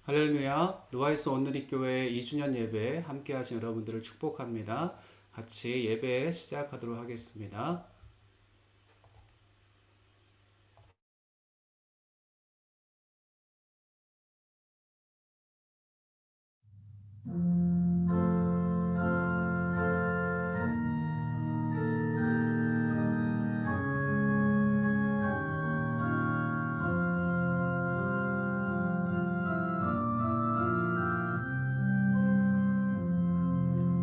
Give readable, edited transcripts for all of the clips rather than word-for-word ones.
할렐루야, 루아이스 온누리교회 2주년 예배 함께 하신 여러분들을 축복합니다. 같이 예배 시작하도록 하겠습니다.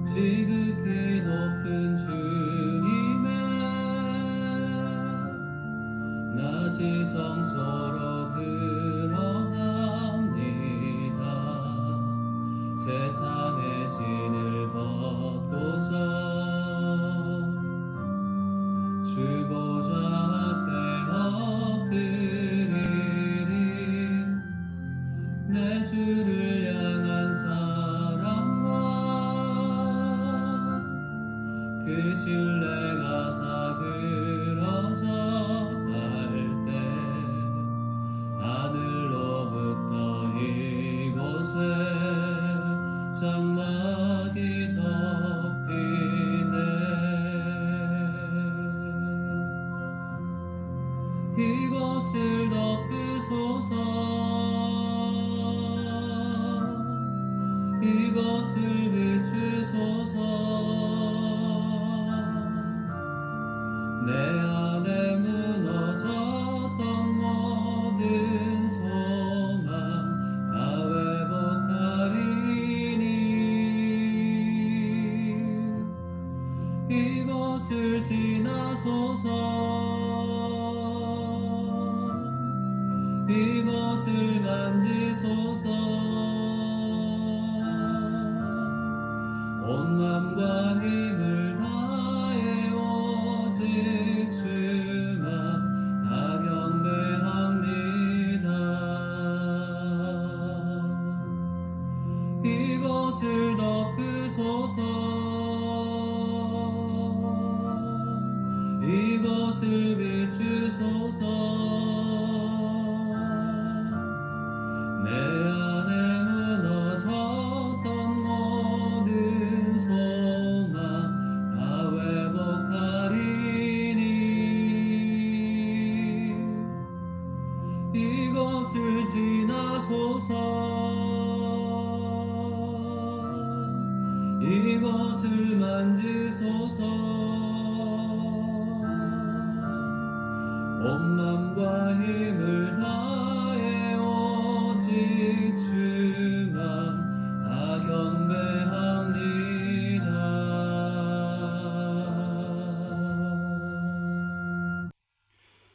지극히 높은 주님의 낮이 성소로 드러납니다. 세상의 신을 벗고서 주 보좌 앞에 엎드리리. 내 주를 향한 그 신뢰가 사그러져 갈 때 하늘로부터 이곳에 장막이 덮이네. 이곳을 덮으소서. 이것을 비추소서. 내 안에 무너졌던 모든 소망 다 회복하리니. 이것을 지나소서. 이것을 만지소서. 온 맘과 힘을 다해 오직 주만 다 경배합니다. 이것을 덮으소서. 이것을 비추소서. 내 안에 무너졌던 모든 소망 다 회복하리니. 이것을 지나소서. 이것을 만지소서. 온 맘과 힘을 다해 오직 주만 다 경배합니다.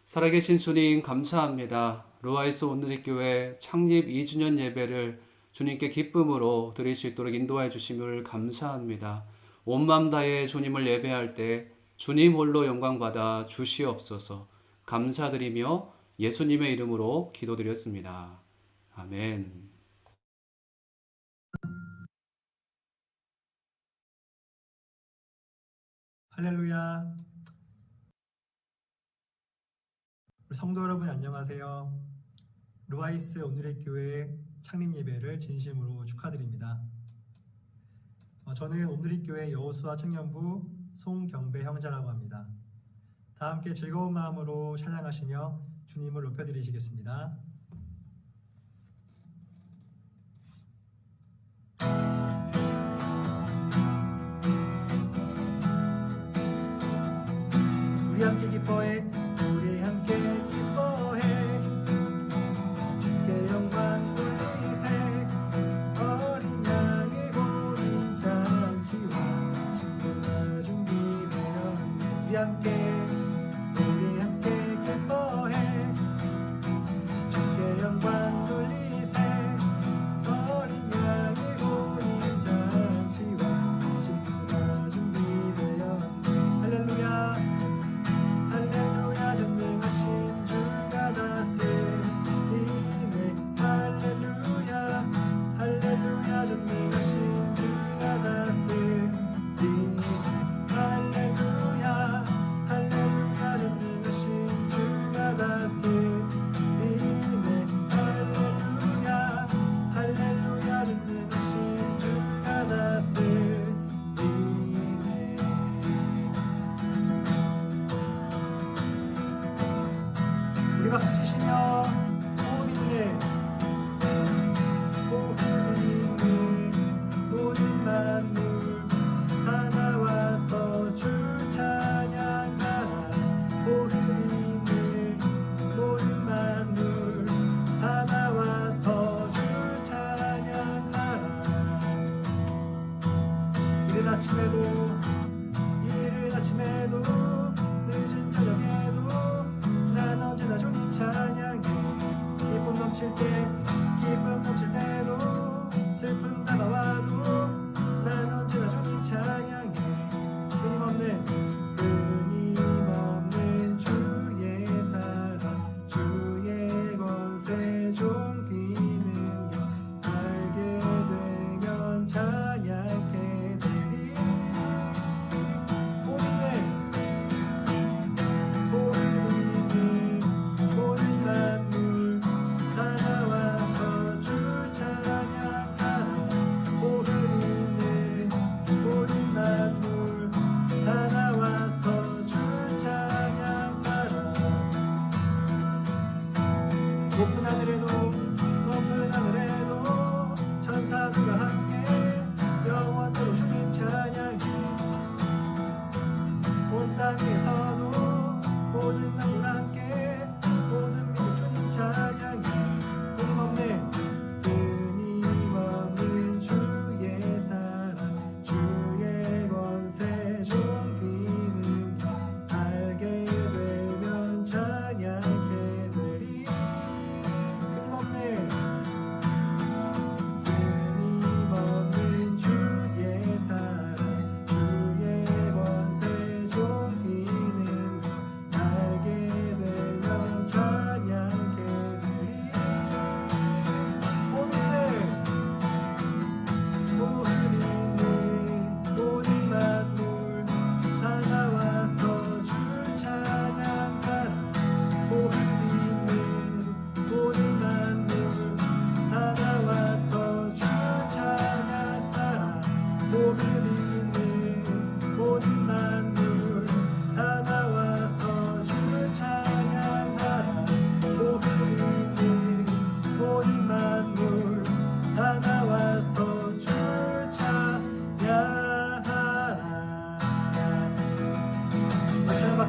살아계신 주님 감사합니다. 루아이스 온누리교회 창립 2주년 예배를 주님께 기쁨으로 드릴 수 있도록 인도하여 주심을 감사합니다. 온 맘 다해 주님을 예배할 때 주님 홀로 영광받아 주시옵소서. 감사드리며 예수님의 이름으로 기도드렸습니다. 아멘. 할렐루야. 우리 성도 여러분 안녕하세요. 루아이스 오늘의 교회 창립 예배를 진심으로 축하드립니다. 저는 오늘의 교회 여호수아 청년부 송경배 형제라고 합니다. 다 함께 즐거운 마음으로 찬양하시며 주님을 높여드리시겠습니다. 우리 함께 기뻐해. 우리 함께 기뻐해. 주께 영광 돌리세. 어린 양의 보린 잔치와 신부가 준비되었네. 우리 함께 기뻐해. 주께 영광 돌리세. 어린 양의 보린 잔치와 신부가 준비되었네. 할렐루야. 할렐루야. 전능하신 주가 다스리네. 할렐루야. 할렐루야. 전능하신 주가 다스리네. 할렐루야. 할렐루야.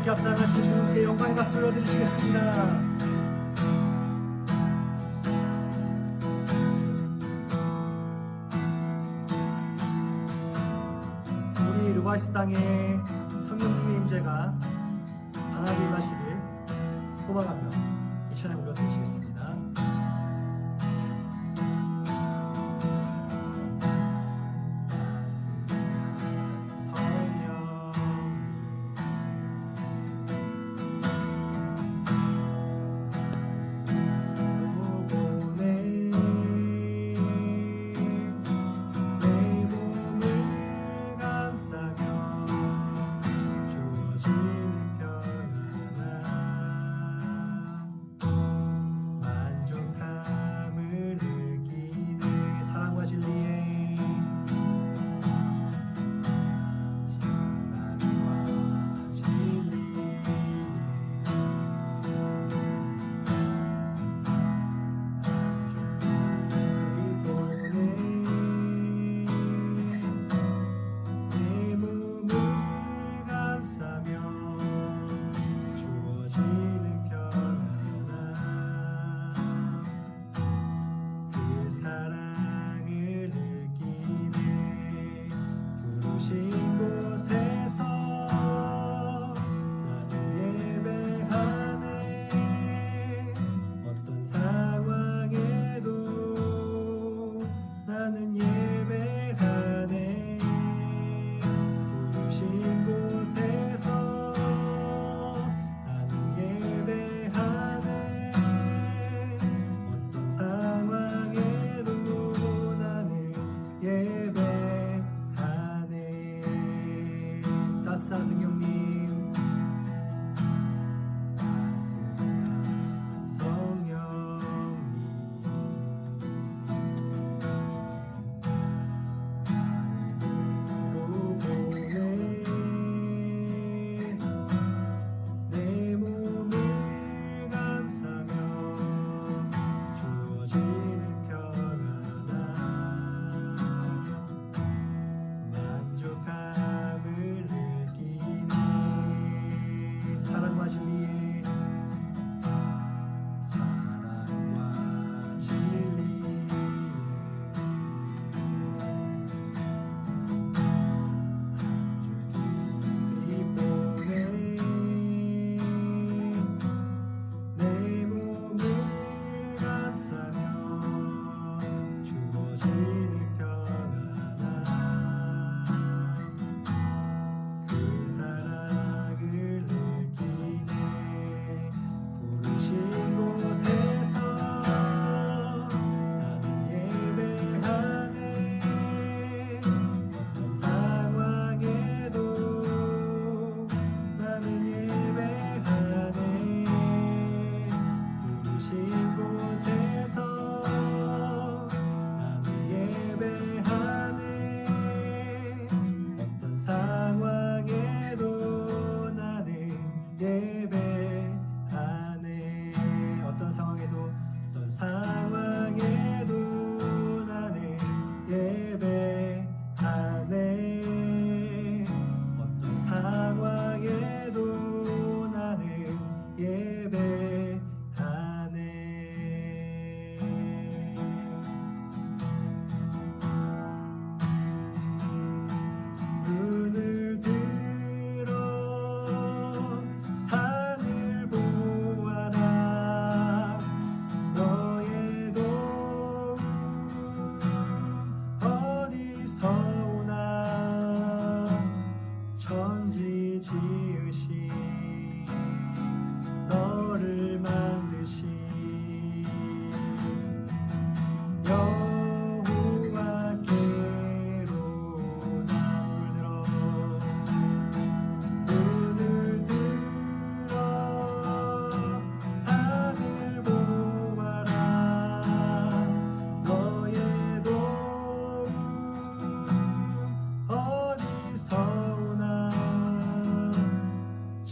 함께 합당하신 주님께 영광의 박수 올려드리시겠습니다. 우리 루아이스 땅에 성령님의 임재가 강하게 임하시길 소망하며 이 찬양 올려드리시겠습니다.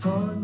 전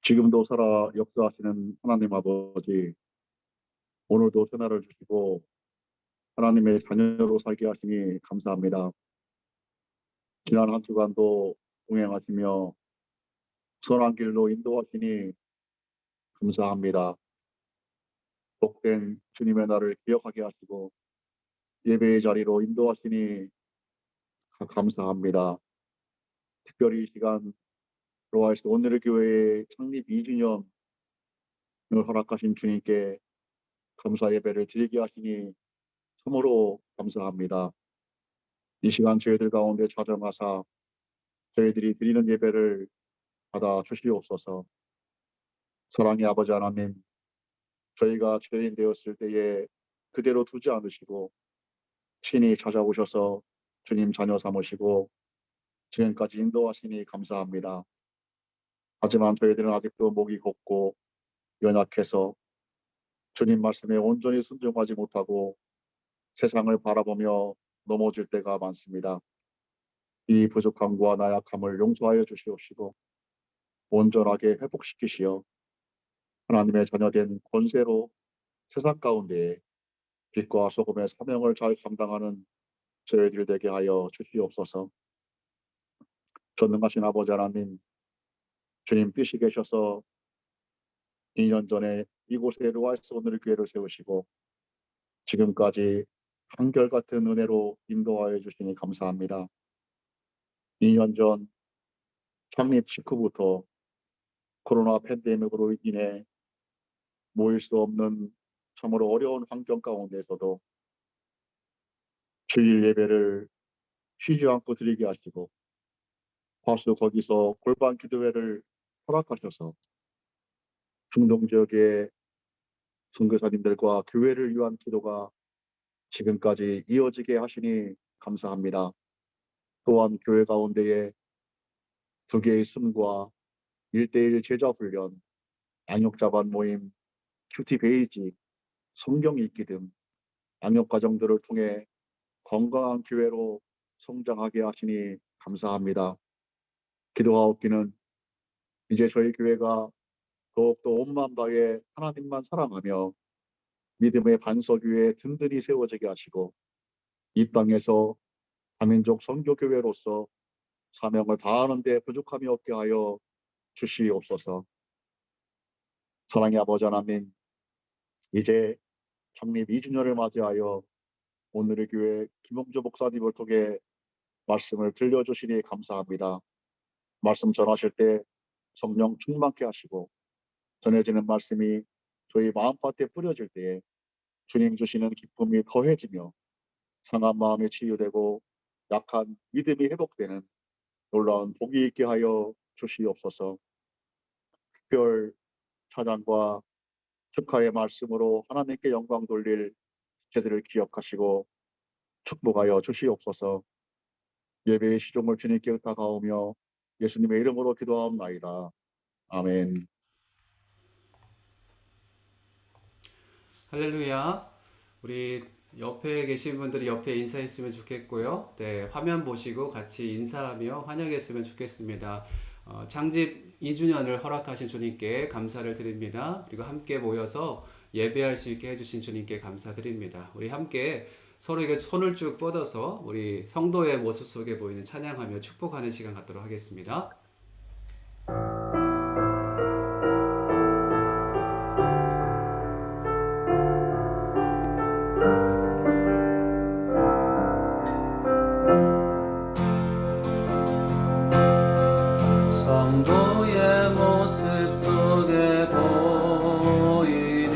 지금도 살아 역사하시는 하나님 아버지, 오늘도 전화를 주시고 하나님의 자녀로 살게 하시니 감사합니다. 지난 한 주간도 동행하시며 선한 길로 인도하시니 감사합니다. 복된 주님의 날을 기억하게 하시고 예배의 자리로 인도하시니 감사합니다. 특별히 이 시간 로아이스 오늘의 교회의 창립 2주년을 허락하신 주님께 감사 예배를 드리게 하시니 참으로 감사합니다. 이 시간 저희들 가운데 찾아가사 저희들이 드리는 예배를 받아 주시옵소서. 사랑의 아버지 하나님, 저희가 죄인 되었을 때에 그대로 두지 않으시고 친히 찾아오셔서 주님 자녀 삼으시고 지금까지 인도하시니 감사합니다. 하지만 저희들은 아직도 목이 곧고 연약해서 주님 말씀에 온전히 순종하지 못하고 세상을 바라보며 넘어질 때가 많습니다. 이 부족함과 나약함을 용서하여 주시옵시고 온전하게 회복시키시어 하나님의 자녀된 권세로 세상 가운데에 빛과 소금의 사명을 잘 감당하는 저희들 되게 하여 주시옵소서. 전능하신 아버지 하나님, 주님 뜻이 계셔서 2년 전에 이곳에 루아이스 오늘 교회를 세우시고 지금까지 한결같은 은혜로 인도하여 주시니 감사합니다. 2년 전 창립 직후부터 코로나 팬데믹으로 인해 모일 수 없는 참으로 어려운 환경 가운데서도 주일 예배를 쉬지 않고 드리게 하시고 화수 거기서 골반 기도회를 허락하셔서 중동 지역의 선교사님들과 교회를 위한 기도가 지금까지 이어지게 하시니 감사합니다. 또한 교회 가운데에 2개의 숨과 1대1 제자 훈련, 양육자반 모임, 큐티 베이지, 성경 읽기 등 양육 과정들을 통해 건강한 교회로 성장하게 하시니 감사합니다. 기도하옵기는 이제 저희 교회가 더욱더 온 마음 다해 하나님만 사랑하며 믿음의 반석위에 든든히 세워지게 하시고 이 땅에서 다민족 선교교회로서 사명을 다하는 데 부족함이 없게 하여 주시옵소서. 사랑의 아버지 하나님, 이제 창립 2주년을 맞이하여 오늘의 교회 김홍주 목사님을 통해 말씀을 들려주시니 감사합니다. 말씀 전하실 때 성령 충만케 하시고 전해지는 말씀이 저희 마음밭에 뿌려질 때에 주님 주시는 기쁨이 더해지며 상한 마음이 치유되고 약한 믿음이 회복되는 놀라운 복이 있게 하여 주시옵소서. 특별 찬양과 축하의 말씀으로 하나님께 영광 돌릴 제들을 기억하시고 축복하여 주시옵소서. 예배의 시종을 주님께 의탁하오며 예수님의 이름으로 기도하옵나이다. 아멘. 할렐루야. 우리 옆에 계신 분들이 옆에 인사했으면 좋겠고요. 네, 화면 보시고 같이 인사하며 환영했으면 좋겠습니다. 창립 2주년을 허락하신 주님께 감사를 드립니다. 그리고 함께 모여서 예배할 수 있게 해주신 주님께 감사드립니다. 우리 함께 서로에게 손을 쭉 뻗어서 우리 성도의 모습 속에 보이는 찬양하며 축복하는 시간 갖도록 하겠습니다. 성도의 모습 속에 보이는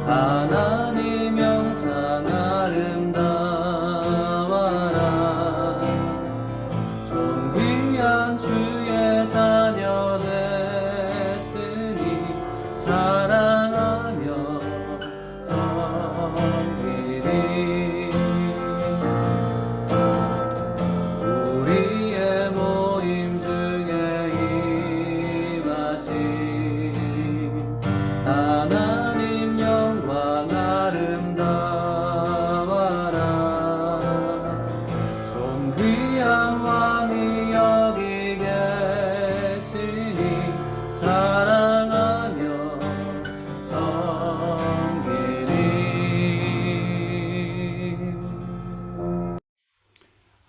하나님 형상 아름다워라 존귀한 주의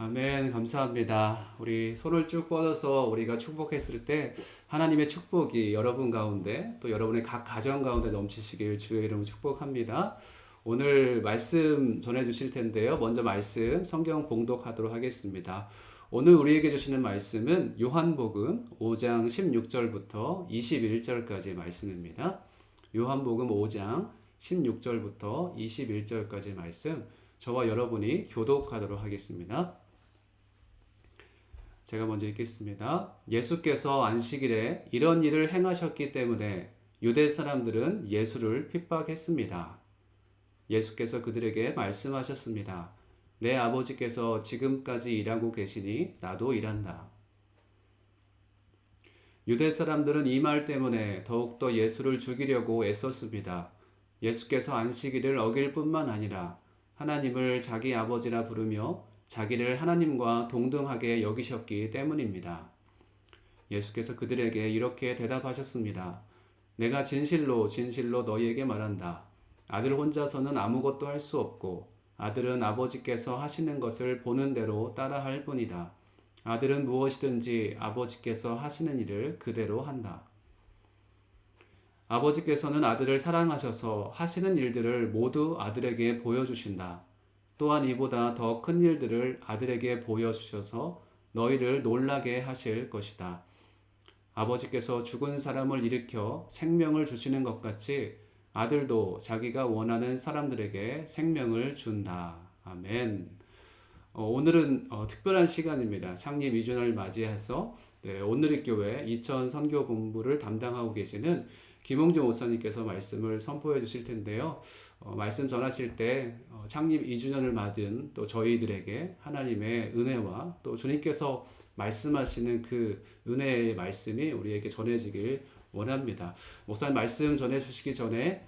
아멘. 감사합니다. 우리 손을 쭉 뻗어서 우리가 축복했을 때 하나님의 축복이 여러분 가운데 또 여러분의 각 가정 가운데 넘치시길 주의 이름으로 축복합니다. 오늘 말씀 전해 주실 텐데요. 먼저 말씀 성경 봉독하도록 하겠습니다. 오늘 우리에게 주시는 말씀은 요한복음 5장 16절부터 21절까지의 말씀입니다. 요한복음 5장 16절부터 21절까지의 말씀, 저와 여러분이 교독하도록 하겠습니다. 제가 먼저 읽겠습니다. 예수께서 안식일에 이런 일을 행하셨기 때문에 유대 사람들은 예수를 핍박했습니다. 예수께서 그들에게 말씀하셨습니다. 내 아버지께서 지금까지 일하고 계시니 나도 일한다. 유대 사람들은 이 말 때문에 더욱더 예수를 죽이려고 애썼습니다. 예수께서 안식일을 어길 뿐만 아니라 하나님을 자기 아버지라 부르며 자기를 하나님과 동등하게 여기셨기 때문입니다. 예수께서 그들에게 이렇게 대답하셨습니다. 내가 진실로 진실로 너희에게 말한다. 아들 혼자서는 아무것도 할 수 없고 아들은 아버지께서 하시는 것을 보는 대로 따라할 뿐이다. 아들은 무엇이든지 아버지께서 하시는 일을 그대로 한다. 아버지께서는 아들을 사랑하셔서 하시는 일들을 모두 아들에게 보여주신다. 또한 이보다 더 큰 일들을 아들에게 보여주셔서 너희를 놀라게 하실 것이다. 아버지께서 죽은 사람을 일으켜 생명을 주시는 것 같이 아들도 자기가 원하는 사람들에게 생명을 준다. 아멘. 오늘은 특별한 시간입니다. 창립 2주년을 맞이해서 오늘의 교회 이천 선교 본부를 담당하고 계시는 김홍준 목사님께서 말씀을 선포해 주실 텐데요. 말씀 전하실 때 창립 2주년을 맞은 또 저희들에게 하나님의 은혜와 또 주님께서 말씀하시는 그 은혜의 말씀이 우리에게 전해지길 원합니다. 목사님 말씀 전해 주시기 전에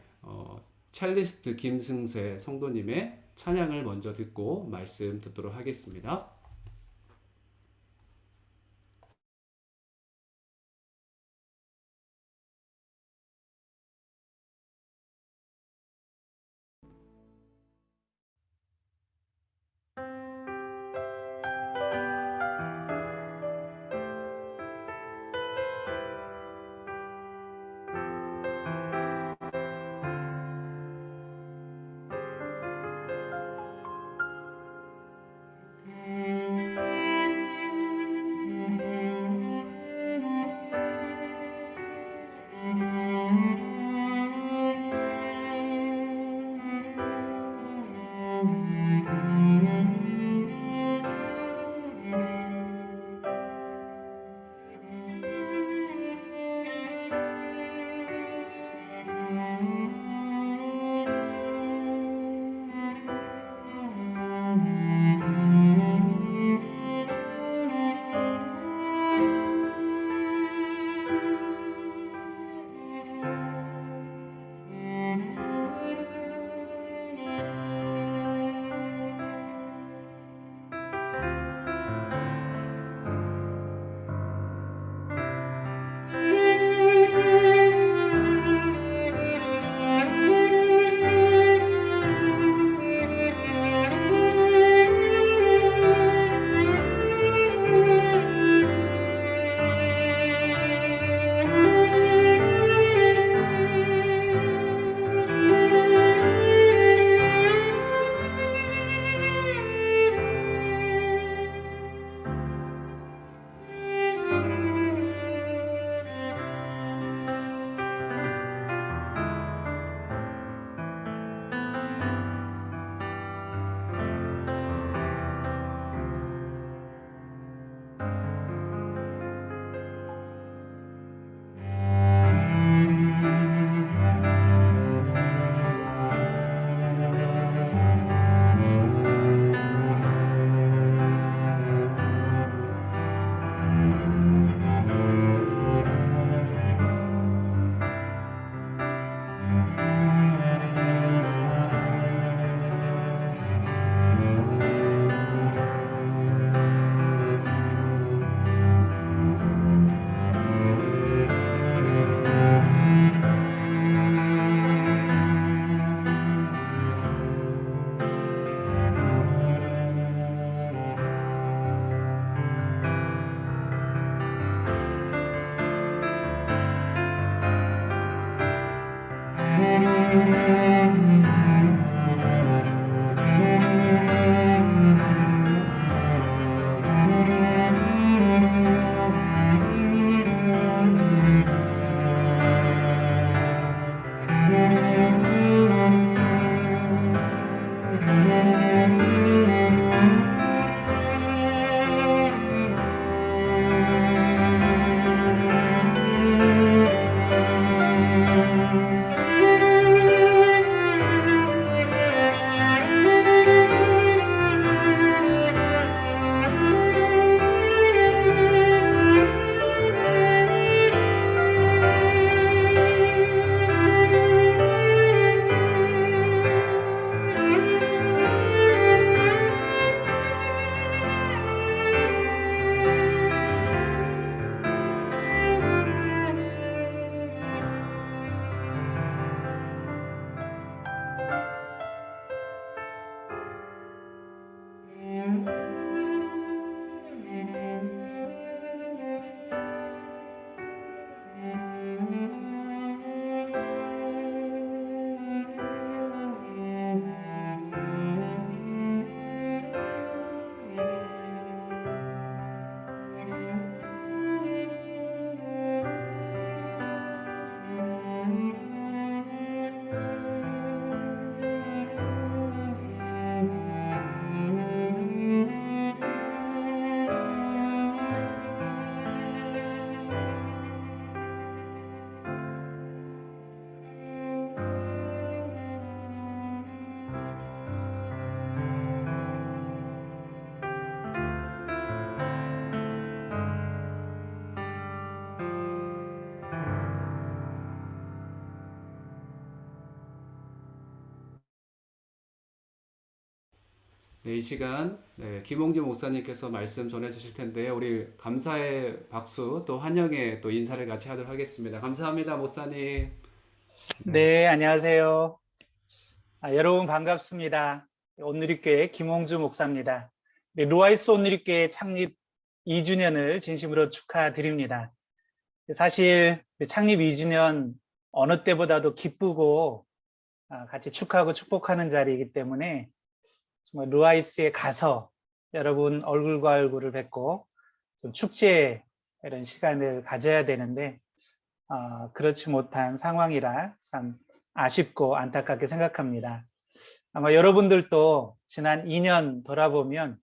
첼리스트 김승세 성도님의 찬양을 먼저 듣고 말씀 듣도록 하겠습니다. 네, 이 시간 김홍준 목사님께서 말씀 전해주실 텐데요. 우리 감사의 박수 또 환영의 또 인사를 같이 하도록 하겠습니다. 감사합니다, 목사님. 네. 네, 안녕하세요. 여러분 반갑습니다. 온누리교회 김홍주 목사입니다. 네, 루아이스 온누리교회 창립 2주년을 진심으로 축하드립니다. 사실 창립 2주년 어느 때보다도 기쁘고 같이 축하하고 축복하는 자리이기 때문에 정말 루아이스에 가서 여러분 얼굴과 얼굴을 뵙고 좀 축제 이런 시간을 가져야 되는데 그렇지 못한 상황이라 참 아쉽고 안타깝게 생각합니다. 아마 여러분들도 지난 2년 돌아보면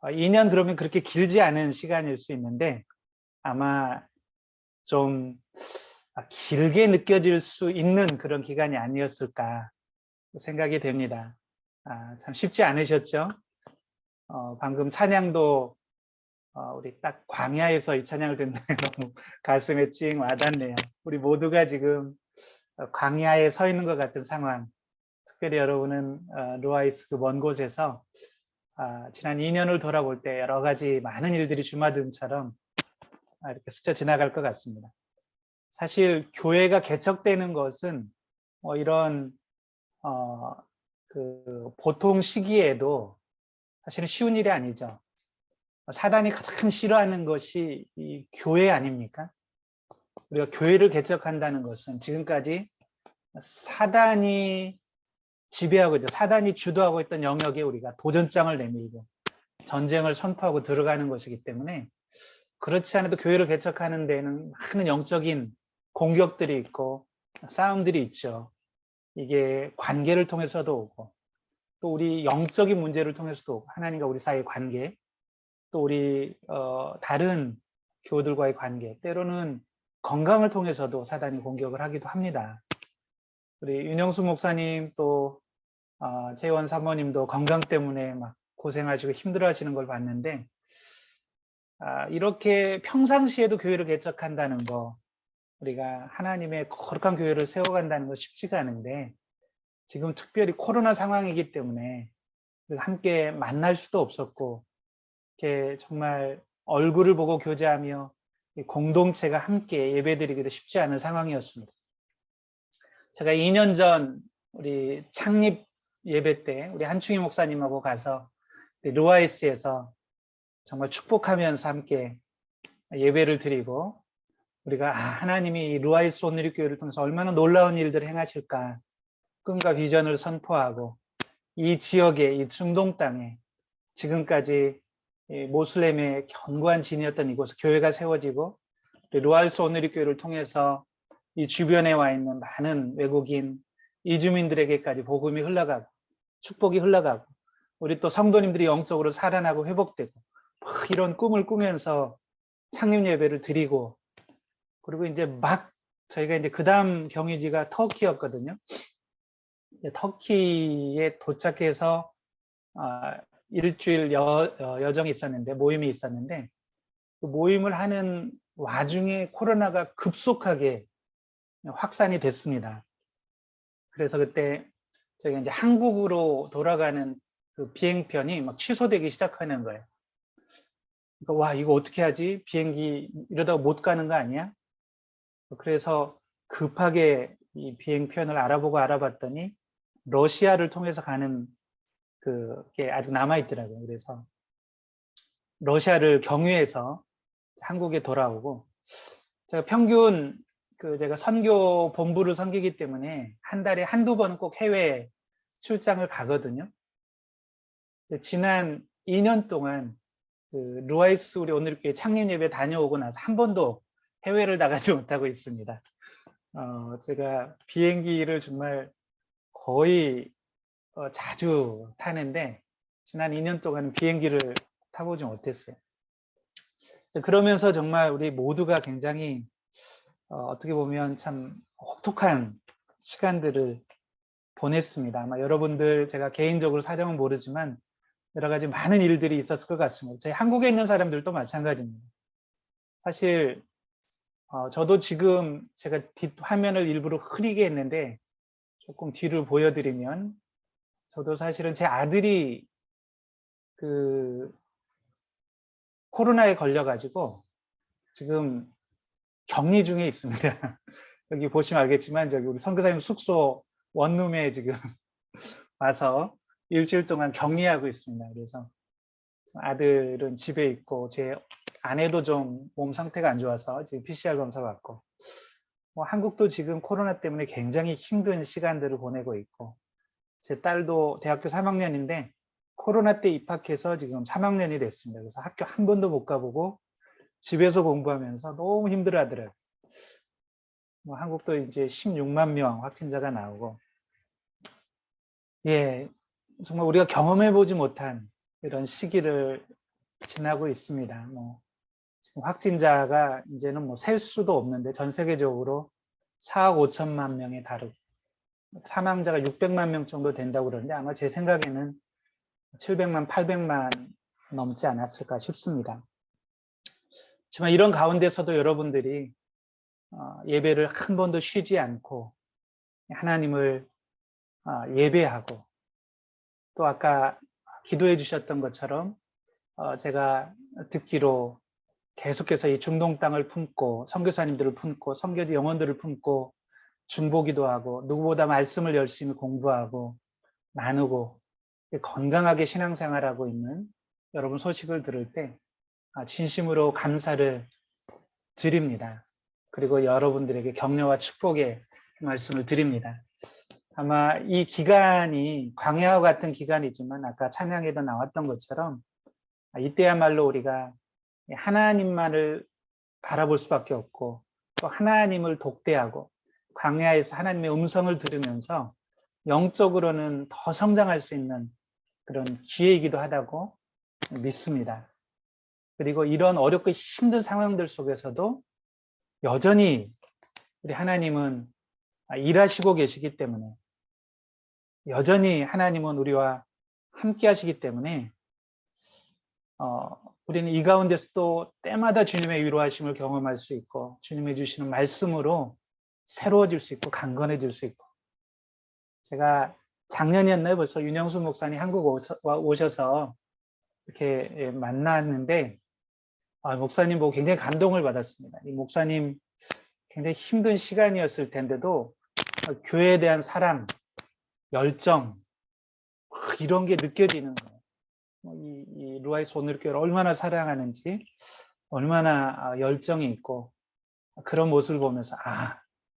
2년 그러면 그렇게 길지 않은 시간일 수 있는데 아마 좀 길게 느껴질 수 있는 그런 기간이 아니었을까 생각이 됩니다. 참 쉽지 않으셨죠? 방금 찬양도 우리 딱 광야에서 이 찬양을 듣는데 너무 가슴에 찡 와닿네요. 우리 모두가 지금 광야에 서 있는 것 같은 상황. 특별히 여러분은 루아이스 그 먼 곳에서 지난 2년을 돌아볼 때 여러 가지 많은 일들이 주마등처럼 이렇게 스쳐 지나갈 것 같습니다. 사실 교회가 개척되는 것은 이런 그 보통 시기에도 사실은 쉬운 일이 아니죠. 사단이 가장 싫어하는 것이 이 교회 아닙니까? 우리가 교회를 개척한다는 것은 지금까지 사단이 지배하고 있던, 사단이 주도하고 있던 영역에 우리가 도전장을 내밀고 전쟁을 선포하고 들어가는 것이기 때문에 그렇지 않아도 교회를 개척하는 데에는 많은 영적인 공격들이 있고 싸움들이 있죠. 이게 관계를 통해서도 오고 또 우리 영적인 문제를 통해서도 오고 하나님과 우리 사이의 관계 또 우리 다른 교우들과의 관계 때로는 건강을 통해서도 사단이 공격을 하기도 합니다. 우리 윤영수 목사님 또 재원 사모님도 건강 때문에 막 고생하시고 힘들어하시는 걸 봤는데 이렇게 평상시에도 교회를 개척한다는 거 우리가 하나님의 거룩한 교회를 세워간다는 거 쉽지가 않은데 지금 특별히 코로나 상황이기 때문에 함께 만날 수도 없었고 이렇게 정말 얼굴을 보고 교제하며 공동체가 함께 예배드리기도 쉽지 않은 상황이었습니다. 제가 2년 전 우리 창립 예배 때 우리 한충희 목사님하고 가서 루아이스에서 정말 축복하면서 함께 예배를 드리고 우리가 하나님이 루아이스 온누리교회를 통해서 얼마나 놀라운 일들을 행하실까 꿈과 비전을 선포하고 이 지역에 이 중동 땅에 지금까지 모슬렘의 견고한 진이었던 이곳에 교회가 세워지고 루아이스 온누리교회를 통해서 이 주변에 와 있는 많은 외국인 이주민들에게까지 복음이 흘러가고 축복이 흘러가고 우리 또 성도님들이 영적으로 살아나고 회복되고 이런 꿈을 꾸면서 창립 예배를 드리고 그리고 이제 막 저희가 이제 그 다음 경유지가 터키였거든요. 터키에 도착해서 일주일 여정이 있었는데 모임이 있었는데 그 모임을 하는 와중에 코로나가 급속하게 확산이 됐습니다. 그래서 그때 저희가 이제 한국으로 돌아가는 그 비행편이 막 취소되기 시작하는 거예요. 그러니까 와 이거 어떻게 하지? 비행기 이러다가 못 가는 거 아니야? 그래서 급하게 이 비행편을 알아봤더니 러시아를 통해서 가는 그게 아직 남아 있더라고요. 그래서 러시아를 경유해서 한국에 돌아오고 제가 평균 제가 선교 본부를 섬기기 때문에 한 달에 한두 번은 꼭 해외 출장을 가거든요. 지난 2년 동안 루아이스 우리 온누리교회 창립 예배 다녀오고 나서 한 번도 해외를 나가지 못하고 있습니다. 제가 비행기를 정말 거의 자주 타는데 지난 2년 동안 비행기를 타보지 못했어요. 그러면서 정말 우리 모두가 굉장히 어떻게 보면 참 혹독한 시간들을 보냈습니다. 아마 여러분들 제가 개인적으로 사정은 모르지만 여러 가지 많은 일들이 있었을 것 같습니다. 저희 한국에 있는 사람들도 마찬가지입니다. 사실 저도 지금 제가 뒷화면을 일부러 흐리게 했는데 조금 뒤를 보여드리면 저도 사실은 제 아들이 그 코로나에 걸려가지고 지금 격리 중에 있습니다. 여기 보시면 알겠지만 저기 우리 선교사님 숙소 원룸에 지금 와서 일주일 동안 격리하고 있습니다. 그래서 아들은 집에 있고 제 아내도 좀 몸 상태가 안 좋아서 지금 PCR 검사 받고, 뭐 한국도 지금 코로나 때문에 굉장히 힘든 시간들을 보내고 있고, 제 딸도 대학교 3학년인데 코로나 때 입학해서 지금 3학년이 됐습니다. 그래서 학교 한 번도 못 가보고 집에서 공부하면서 너무 힘들어 하더라고요. 뭐 한국도 이제 16만 명 확진자가 나오고, 예, 정말 우리가 경험해 보지 못한 이런 시기를 지나고 있습니다. 뭐 지금 확진자가 이제는 뭐 셀 수도 없는데 전 세계적으로 4억 5천만 명에 다르고, 사망자가 600만 명 정도 된다고 그러는데 아마 제 생각에는 700만, 800만 넘지 않았을까 싶습니다. 하지만 이런 가운데서도 여러분들이 예배를 한 번도 쉬지 않고 하나님을 예배하고, 또 아까 기도해 주셨던 것처럼 제가 듣기로 계속해서 이 중동 땅을 품고 선교사님들을 품고 선교지 영혼들을 품고 중보기도 하고 누구보다 말씀을 열심히 공부하고 나누고 건강하게 신앙생활하고 있는 여러분 소식을 들을 때 진심으로 감사를 드립니다. 그리고 여러분들에게 격려와 축복의 말씀을 드립니다. 아마 이 기간이 광야와 같은 기간이지만 아까 찬양에도 나왔던 것처럼 이때야말로 우리가 하나님만을 바라볼 수밖에 없고, 또 하나님을 독대하고 광야에서 하나님의 음성을 들으면서 영적으로는 더 성장할 수 있는 그런 기회이기도 하다고 믿습니다. 그리고 이런 어렵고 힘든 상황들 속에서도 여전히 우리 하나님은 일하시고 계시기 때문에, 여전히 하나님은 우리와 함께 하시기 때문에 우리는 이 가운데서도 때마다 주님의 위로하심을 경험할 수 있고 주님이 주시는 말씀으로 새로워질 수 있고 강건해질 수 있고, 제가 작년이었나요? 벌써 윤영수 목사님 한국 오셔서 이렇게 만났는데 목사님 보고 굉장히 감동을 받았습니다. 이 목사님 굉장히 힘든 시간이었을 텐데도 교회에 대한 사랑, 열정 이런 게 느껴지는 거예요. 이 루아이스 온누리교회를 얼마나 사랑하는지, 얼마나 열정이 있고, 그런 모습을 보면서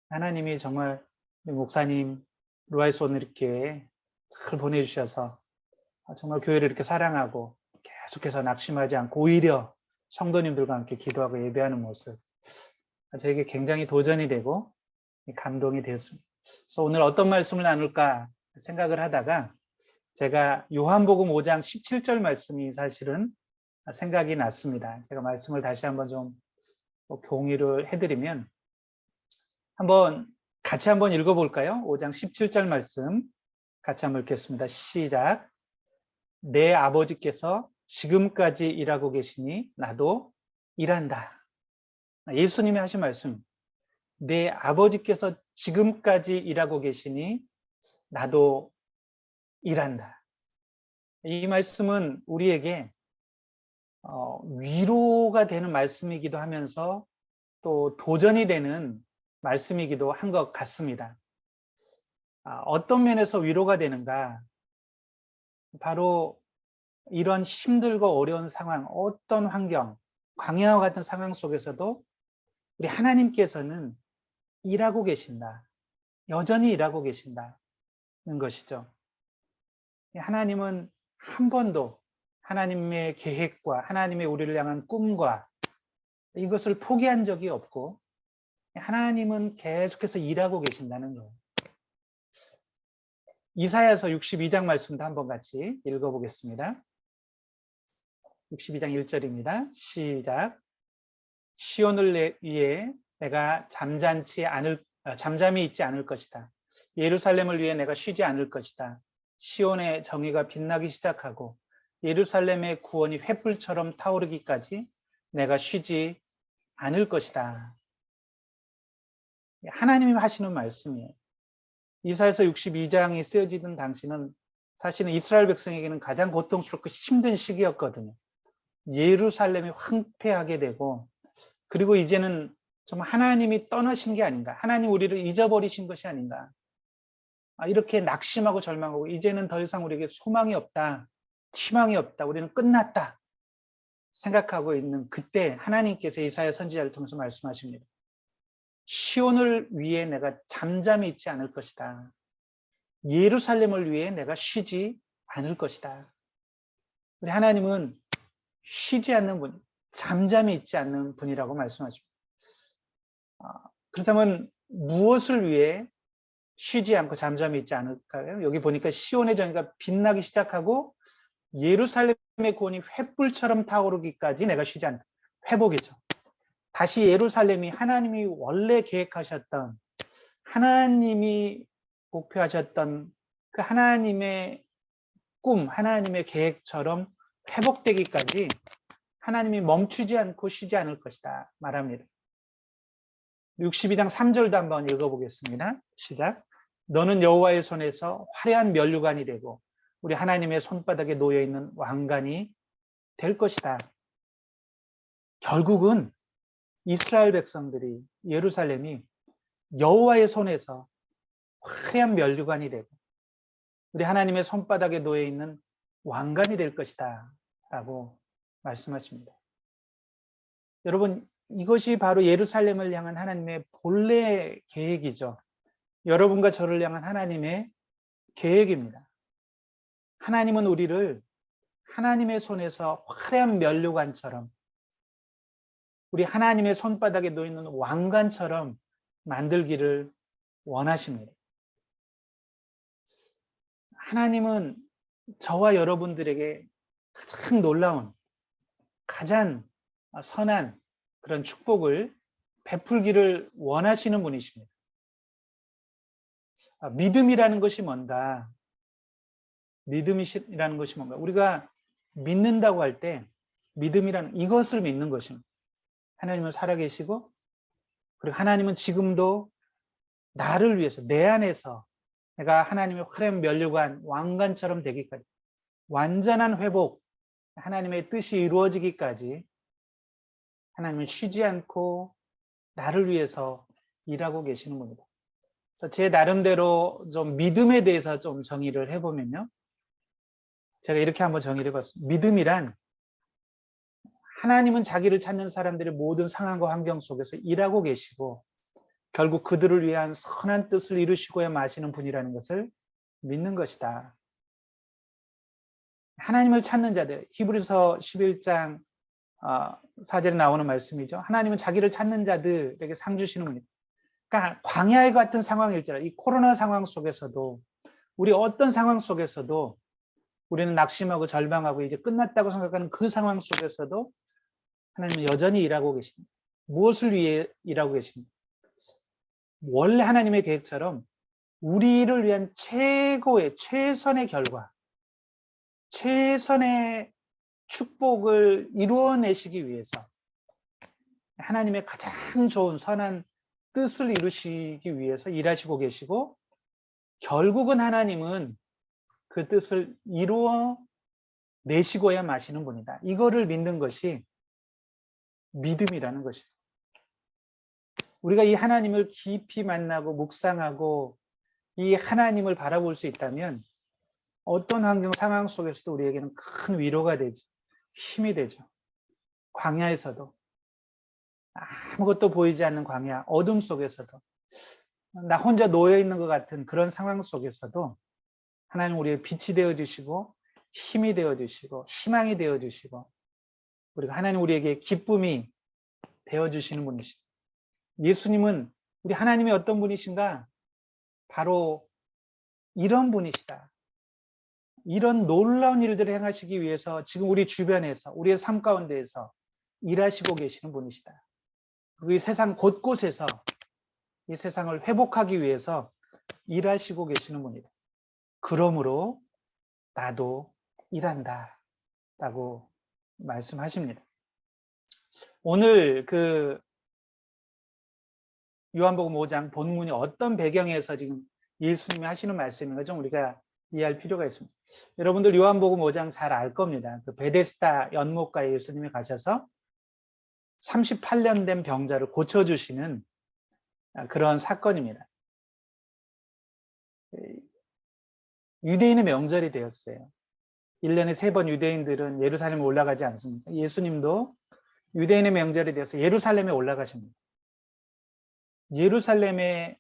하나님이 정말 목사님 루아이스 온누리교회에 잘 보내주셔서 정말 교회를 이렇게 사랑하고 계속해서 낙심하지 않고 오히려 성도님들과 함께 기도하고 예배하는 모습, 저에게 굉장히 도전이 되고 감동이 되었습니다. 그래서 오늘 어떤 말씀을 나눌까 생각을 하다가 제가 요한복음 5장 17절 말씀이 사실은 생각이 났습니다. 제가 말씀을 다시 한번 좀 공유를 해드리면 같이 한번 읽어볼까요? 5장 17절 말씀 같이 한번 읽겠습니다. 시작. 내 아버지께서 지금까지 일하고 계시니 나도 일한다. 예수님이 하신 말씀. 내 아버지께서 지금까지 일하고 계시니 나도 일한다. 이 말씀은 우리에게 위로가 되는 말씀이기도 하면서 또 도전이 되는 말씀이기도 한 것 같습니다. 어떤 면에서 위로가 되는가? 바로 이런 힘들고 어려운 상황, 어떤 환경, 광야와 같은 상황 속에서도 우리 하나님께서는 일하고 계신다. 여전히 일하고 계신다는 것이죠. 하나님은 한 번도 하나님의 계획과 하나님의 우리를 향한 꿈과 이것을 포기한 적이 없고 하나님은 계속해서 일하고 계신다는 거예요. 이사야서 62장 말씀도 한번 같이 읽어보겠습니다. 62장 1절입니다. 시작. 시온을 위해 내가 잠잠히 있지 않을 것이다. 예루살렘을 위해 내가 쉬지 않을 것이다. 시온의 정의가 빛나기 시작하고 예루살렘의 구원이 횃불처럼 타오르기까지 내가 쉬지 않을 것이다. 하나님이 하시는 말씀이에요. 이사야서 62장이 쓰여지던 당시는 사실은 이스라엘 백성에게는 가장 고통스럽고 힘든 시기였거든요. 예루살렘이 황폐하게 되고, 그리고 이제는 좀 하나님이 떠나신 게 아닌가, 하나님 우리를 잊어버리신 것이 아닌가, 이렇게 낙심하고 절망하고 이제는 더 이상 우리에게 소망이 없다, 희망이 없다, 우리는 끝났다 생각하고 있는 그때 하나님께서 이사야 선지자를 통해서 말씀하십니다. 시온을 위해 내가 잠잠히 있지 않을 것이다. 예루살렘을 위해 내가 쉬지 않을 것이다. 우리 하나님은 쉬지 않는 분, 잠잠히 있지 않는 분이라고 말씀하십니다. 그렇다면 무엇을 위해 쉬지 않고 잠잠히 있지 않을까요? 여기 보니까 시온의 정의가 빛나기 시작하고 예루살렘의 구원이 횃불처럼 타오르기까지 내가 쉬지 않는다. 회복이죠. 다시 예루살렘이 하나님이 원래 계획하셨던, 하나님이 목표하셨던 그 하나님의 꿈, 하나님의 계획처럼 회복되기까지 하나님이 멈추지 않고 쉬지 않을 것이다 말합니다. 62장 3절도 한번 읽어보겠습니다. 시작. 너는 여호와의 손에서 화려한 면류관이 되고 우리 하나님의 손바닥에 놓여있는 왕관이 될 것이다. 결국은 이스라엘 백성들이, 예루살렘이 여호와의 손에서 화려한 면류관이 되고 우리 하나님의 손바닥에 놓여있는 왕관이 될 것이다 라고 말씀하십니다. 여러분, 이것이 바로 예루살렘을 향한 하나님의 본래 계획이죠. 여러분과 저를 향한 하나님의 계획입니다. 하나님은 우리를 하나님의 손에서 화려한 면류관처럼, 우리 하나님의 손바닥에 놓이는 왕관처럼 만들기를 원하십니다. 하나님은 저와 여러분들에게 가장 놀라운, 가장 선한 그런 축복을 베풀기를 원하시는 분이십니다. 믿음이라는 것이 뭔가? 믿음이라는 것이 뭔가? 우리가 믿는다고 할 때 믿음이라는 이것을 믿는 것입니다. 하나님은 살아계시고, 그리고 하나님은 지금도 나를 위해서, 내 안에서 내가 하나님의 화려한 면류관, 왕관처럼 되기까지, 완전한 회복, 하나님의 뜻이 이루어지기까지 하나님은 쉬지 않고 나를 위해서 일하고 계시는 겁니다. 제 나름대로 좀 믿음에 대해서 좀 정의를 해보면요. 제가 이렇게 한번 정의를 해봤습니다. 믿음이란 하나님은 자기를 찾는 사람들의 모든 상황과 환경 속에서 일하고 계시고 결국 그들을 위한 선한 뜻을 이루시고야 마시는 분이라는 것을 믿는 것이다. 하나님을 찾는 자들, 히브리서 11장 4절에 나오는 말씀이죠. 하나님은 자기를 찾는 자들에게 상 주시는 분이다. 그러니까 광야에 같은 상황일지라도, 이 코로나 상황 속에서도, 우리 어떤 상황 속에서도 우리는 낙심하고 절망하고 이제 끝났다고 생각하는 그 상황 속에서도 하나님은 여전히 일하고 계십니다. 무엇을 위해 일하고 계십니까? 원래 하나님의 계획처럼 우리를 위한 최고의, 최선의 결과, 최선의 축복을 이루어내시기 위해서 하나님의 가장 좋은 선한 뜻을 이루시기 위해서 일하시고 계시고, 결국은 하나님은 그 뜻을 이루어 내시고야 마시는 분이다. 이거를 믿는 것이 믿음이라는 것입니다. 우리가 이 하나님을 깊이 만나고 묵상하고 이 하나님을 바라볼 수 있다면 어떤 환경 상황 속에서도 우리에게는 큰 위로가 되죠. 힘이 되죠. 광야에서도, 아무것도 보이지 않는 광야, 어둠 속에서도, 나 혼자 놓여 있는 것 같은 그런 상황 속에서도 하나님 우리의 빛이 되어 주시고 힘이 되어 주시고 희망이 되어 주시고, 그리고 하나님 우리에게 기쁨이 되어 주시는 분이시죠. 예수님은 우리 하나님이 어떤 분이신가? 바로 이런 분이시다. 이런 놀라운 일들을 행하시기 위해서 지금 우리 주변에서, 우리의 삶 가운데에서 일하시고 계시는 분이시다. 그리고 이 세상 곳곳에서 이 세상을 회복하기 위해서 일하시고 계시는 분이다. 그러므로 나도 일한다 라고 말씀하십니다. 오늘 그 요한복음 5장 본문이 어떤 배경에서 지금 예수님이 하시는 말씀인가 좀 우리가 이해할 필요가 있습니다. 여러분들 요한복음 5장 잘 알 겁니다. 그 베데스다 연못가에 예수님이 가셔서 38년 된 병자를 고쳐주시는 그런 사건입니다. 유대인의 명절이 되었어요. 1년에 3번 유대인들은 예루살렘에 올라가지 않습니까? 예수님도 유대인의 명절이 되어서 예루살렘에 올라가십니다. 예루살렘에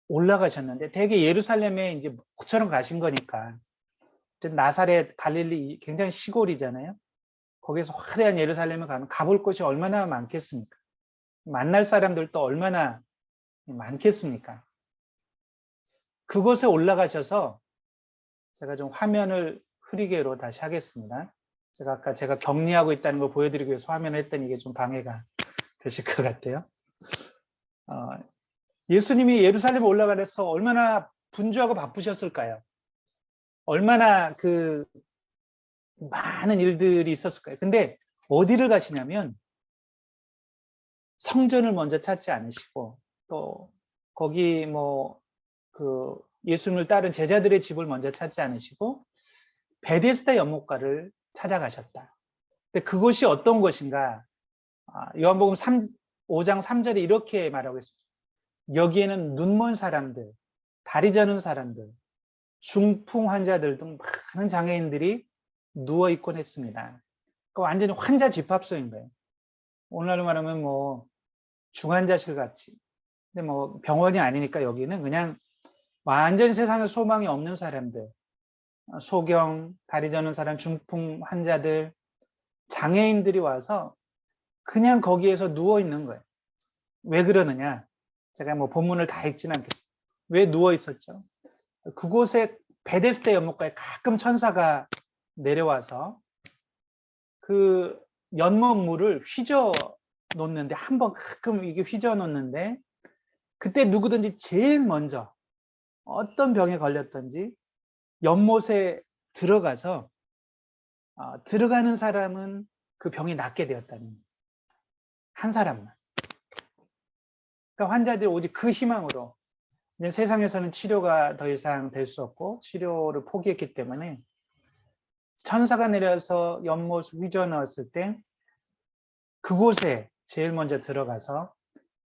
올라가셨는데 대개 예루살렘에 이제 모처럼 가신 거니까 나사렛 갈릴리 굉장히 시골이잖아요. 거기서 화려한 예루살렘에 가볼 곳이 얼마나 많겠습니까? 만날 사람들도 얼마나 많겠습니까? 그곳에 올라가셔서 제가 좀 화면을 흐리게로 다시 하겠습니다. 제가 격리하고 있다는 걸 보여드리기 위해서 화면을 했더니 이게 좀 방해가 되실 것 같아요. 예수님이 예루살렘에 올라가서 얼마나 분주하고 바쁘셨을까요? 얼마나 그 많은 일들이 있었을까요? 근데 어디를 가시냐면 성전을 먼저 찾지 않으시고 또 거기 그 예수님을 따른 제자들의 집을 먼저 찾지 않으시고 베데스다 연못가를 찾아가셨다. 근데 그곳이 어떤 곳인가? 요한복음 5장 3절에 이렇게 말하고 있습니다. 여기에는 눈먼 사람들, 다리 저는 사람들, 중풍 환자들 등 많은 장애인들이 누워 있곤 했습니다. 그러니까 완전히 환자 집합소인 거예요. 오늘날로 말하면 중환자실 같이. 근데 병원이 아니니까 여기는 그냥 완전히 세상에 소망이 없는 사람들, 소경, 다리 저는 사람, 중풍 환자들, 장애인들이 와서 그냥 거기에서 누워 있는 거예요. 왜 그러느냐? 제가 본문을 다 읽지는 않겠습니다. 왜 누워 있었죠? 그곳에 베데스다 연못가에 가끔 천사가 내려와서 그 연못 물을 휘저 놓는데 한번 가끔 이게 휘저 놓는데 그때 누구든지 제일 먼저 어떤 병에 걸렸든지 연못에 들어가서 들어가는 사람은 그 병이 낫게 되었다는 한 사람만. 그러니까 환자들이 오직 그 희망으로 이제 세상에서는 치료가 더 이상 될 수 없고 치료를 포기했기 때문에 천사가 내려서 연못을 휘저 넣었을 때 그곳에 제일 먼저 들어가서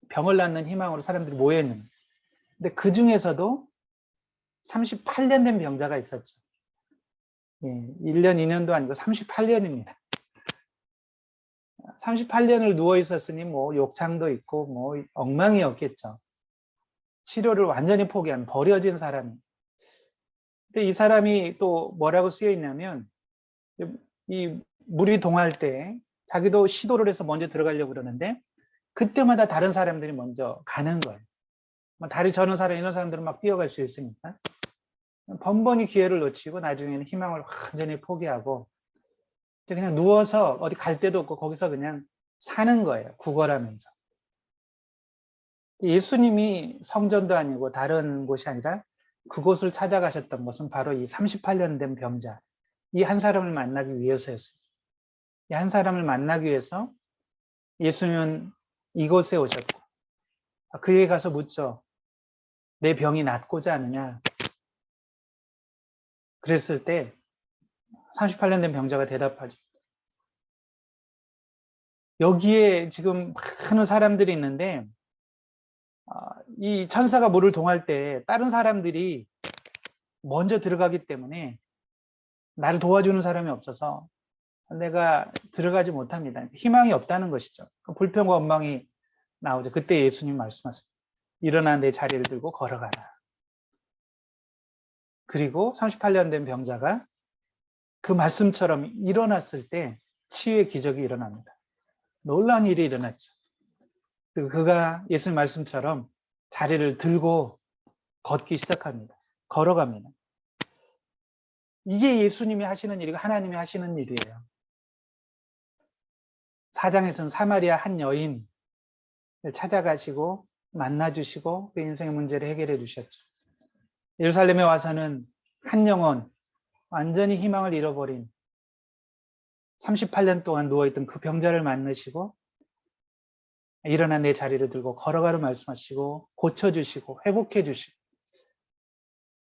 병을 낫는 희망으로 사람들이 모여있는 거예요. 근데 그 중에서도 38년 된 병자가 있었죠. 1년, 2년도 아니고 38년입니다. 38년을 누워 있었으니 욕창도 있고 엉망이었겠죠. 치료를 완전히 포기한 버려진 사람이. 근데 이 사람이 또 뭐라고 쓰여 있냐면 이 물이 동할 때 자기도 시도를 해서 먼저 들어가려고 그러는데 그때마다 다른 사람들이 먼저 가는 거예요. 다리 저는 사람 이런 사람들은 막 뛰어갈 수 있으니까 번번이 기회를 놓치고 나중에는 희망을 완전히 포기하고 그냥 누워서 어디 갈 데도 없고 거기서 그냥 사는 거예요. 구걸하면서. 예수님이 성전도 아니고 다른 곳이 아니라 그곳을 찾아가셨던 것은 바로 이 38년 된 병자, 이 한 사람을 만나기 위해서였어요. 이 한 사람을 만나기 위해서 예수님은 이곳에 오셨고 그에게 가서 묻죠. 내 병이 낫고자 하느냐? 그랬을 때 38년 된 병자가 대답하죠. 여기에 지금 많은 사람들이 있는데 이 천사가 물을 동할 때 다른 사람들이 먼저 들어가기 때문에 나를 도와주는 사람이 없어서 내가 들어가지 못합니다. 희망이 없다는 것이죠. 불평과 원망이 나오죠. 그때 예수님 말씀하세요. 일어나 내 자리를 들고 걸어가라. 그리고 38년 된 병자가 그 말씀처럼 일어났을 때 치유의 기적이 일어납니다. 놀라운 일이 일어났죠. 그리고 그가 예수님 말씀처럼 자리를 들고 걷기 시작합니다. 걸어갑니다. 이게 예수님이 하시는 일이고 하나님이 하시는 일이에요. 4장에서는 사마리아 한 여인을 찾아가시고 만나주시고 그 인생의 문제를 해결해 주셨죠. 예루살렘에 와서는 한 영혼, 완전히 희망을 잃어버린 38년 동안 누워있던 그 병자를 만나시고 일어나 내 자리를 들고 걸어가라 말씀하시고 고쳐주시고 회복해 주시고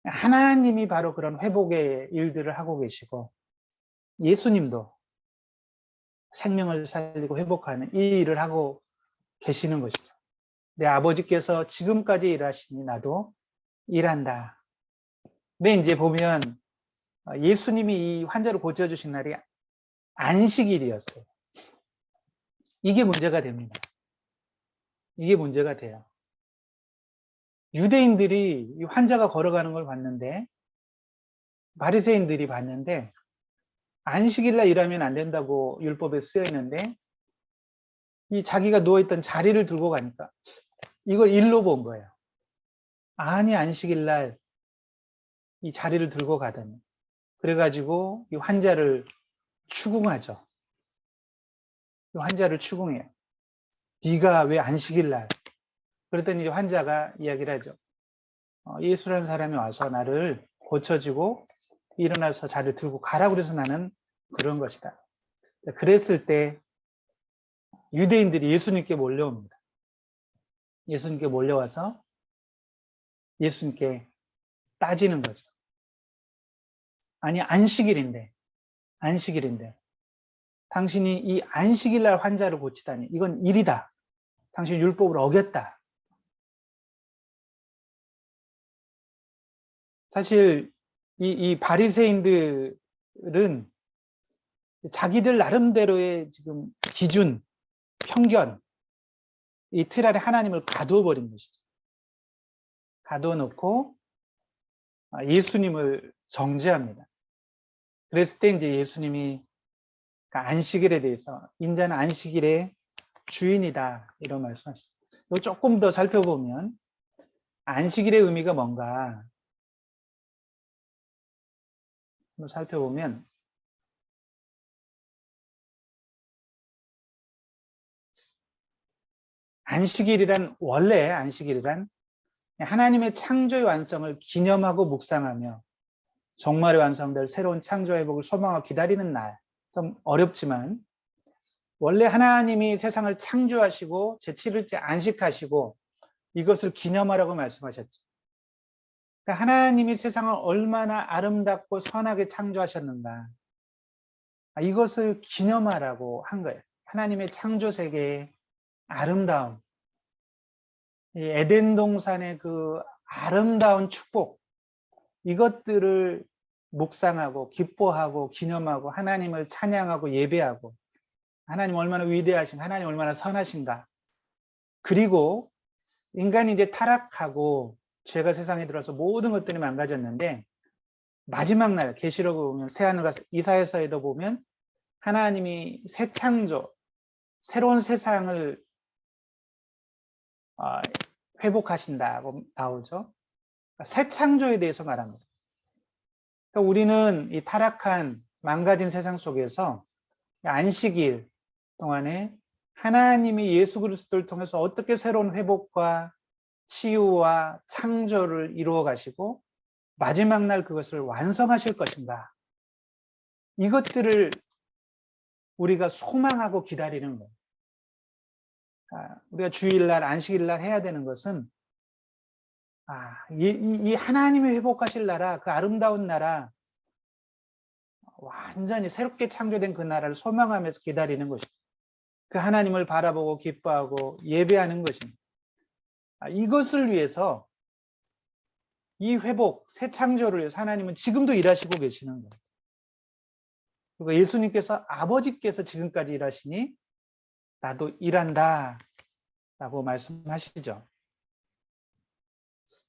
하나님이 바로 그런 회복의 일들을 하고 계시고 예수님도 생명을 살리고 회복하는 이 일을 하고 계시는 것이죠. 내 아버지께서 지금까지 일하시니 나도 일한다. 근데 이제 보면 예수님이 이 환자를 고쳐주신 날이 안식일이었어요. 이게 문제가 됩니다. 이게 문제가 돼요. 유대인들이 이 환자가 걸어가는 걸 봤는데, 바리새인들이 봤는데, 안식일날 일하면 안 된다고 율법에 쓰여 있는데, 이 자기가 누워있던 자리를 들고 가니까 이걸 일로 본 거예요. 아니, 안식일날 이 자리를 들고 가다니. 그래가지고 이 환자를 추궁하죠. 이 환자를 추궁해요. 네가 왜 안식일날? 그랬더니 이제 환자가 이야기를 하죠. 예수라는 사람이 와서 나를 고쳐주고 일어나서 자리를 들고 가라고 그래서 나는 그런 것이다. 그랬을 때 유대인들이 예수님께 몰려옵니다. 예수님께 몰려와서 예수님께 따지는 거죠. 아니, 안식일인데 당신이 이 안식일날 환자를 고치다니 이건 일이다. 당신 율법을 어겼다. 사실 이 바리새인들은 자기들 나름대로의 지금 기준, 편견, 이 틀 아래 하나님을 가두어 버린 것이죠. 가두어 놓고 예수님을 정죄합니다. 그랬을 때 이제 예수님이 안식일에 대해서 인자는 안식일의 주인이다 이런 말씀하시죠. 조금 더 살펴보면 안식일의 의미가 뭔가 한번 살펴보면 원래 안식일이란 하나님의 창조의 완성을 기념하고 묵상하며 종말의 완성될 새로운 창조 회복을 소망하고 기다리는 날. 좀 어렵지만 원래 하나님이 세상을 창조하시고 제7일째 안식하시고 이것을 기념하라고 말씀하셨죠. 그러니까 하나님이 세상을 얼마나 아름답고 선하게 창조하셨는가 이것을 기념하라고 한 거예요. 하나님의 창조 세계의 아름다움, 이 에덴 동산의 그 아름다운 축복 이것들을 묵상하고 기뻐하고 기념하고 하나님을 찬양하고 예배하고 하나님 얼마나 위대하신가, 하나님 얼마나 선하신가. 그리고 인간이 이제 타락하고 죄가 세상에 들어서 모든 것들이 망가졌는데 마지막 날 계시록을 보면 새하늘과 이사야서에도 보면 하나님이 새 창조, 새로운 세상을 회복하신다고 나오죠. 새 창조에 대해서 말합니다. 그러니까 우리는 이 타락한 망가진 세상 속에서 안식일 동안에 하나님이 예수 그리스도를 통해서 어떻게 새로운 회복과 치유와 창조를 이루어 가시고 마지막 날 그것을 완성하실 것인가 이것들을 우리가 소망하고 기다리는 거예요. 우리가 주일날 안식일날 해야 되는 것은 이 하나님이 회복하실 나라, 그 아름다운 나라, 완전히 새롭게 창조된 그 나라를 소망하면서 기다리는 것입니다. 그 하나님을 바라보고 기뻐하고 예배하는 것입니다. 이것을 위해서 이 회복, 새 창조를 위해서 하나님은 지금도 일하시고 계시는 거예요. 그리고 예수님께서 아버지께서 지금까지 일하시니 나도 일한다 라고 말씀하시죠.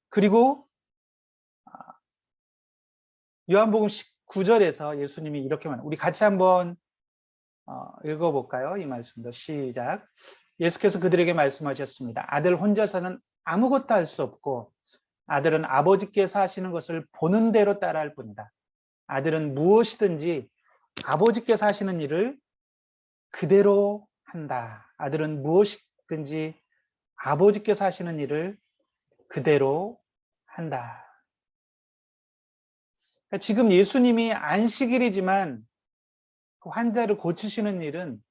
그리고 요한복음 19절에서 예수님이 이렇게 말합니다. 우리 같이 한번 읽어볼까요? 이 말씀도 시작. 예수께서 그들에게 말씀하셨습니다. 아들 혼자서는 아무것도 할 수 없고 아들은 아버지께서 하시는 것을 보는 대로 따라할 뿐이다. 아들은 무엇이든지 아버지께서 하시는 일을 그대로 한다. 아들은 무엇이든지 아버지께서 하시는 일을 그대로 한다. 그러니까 지금 예수님이 안식일이지만 그 환자를 고치시는 일은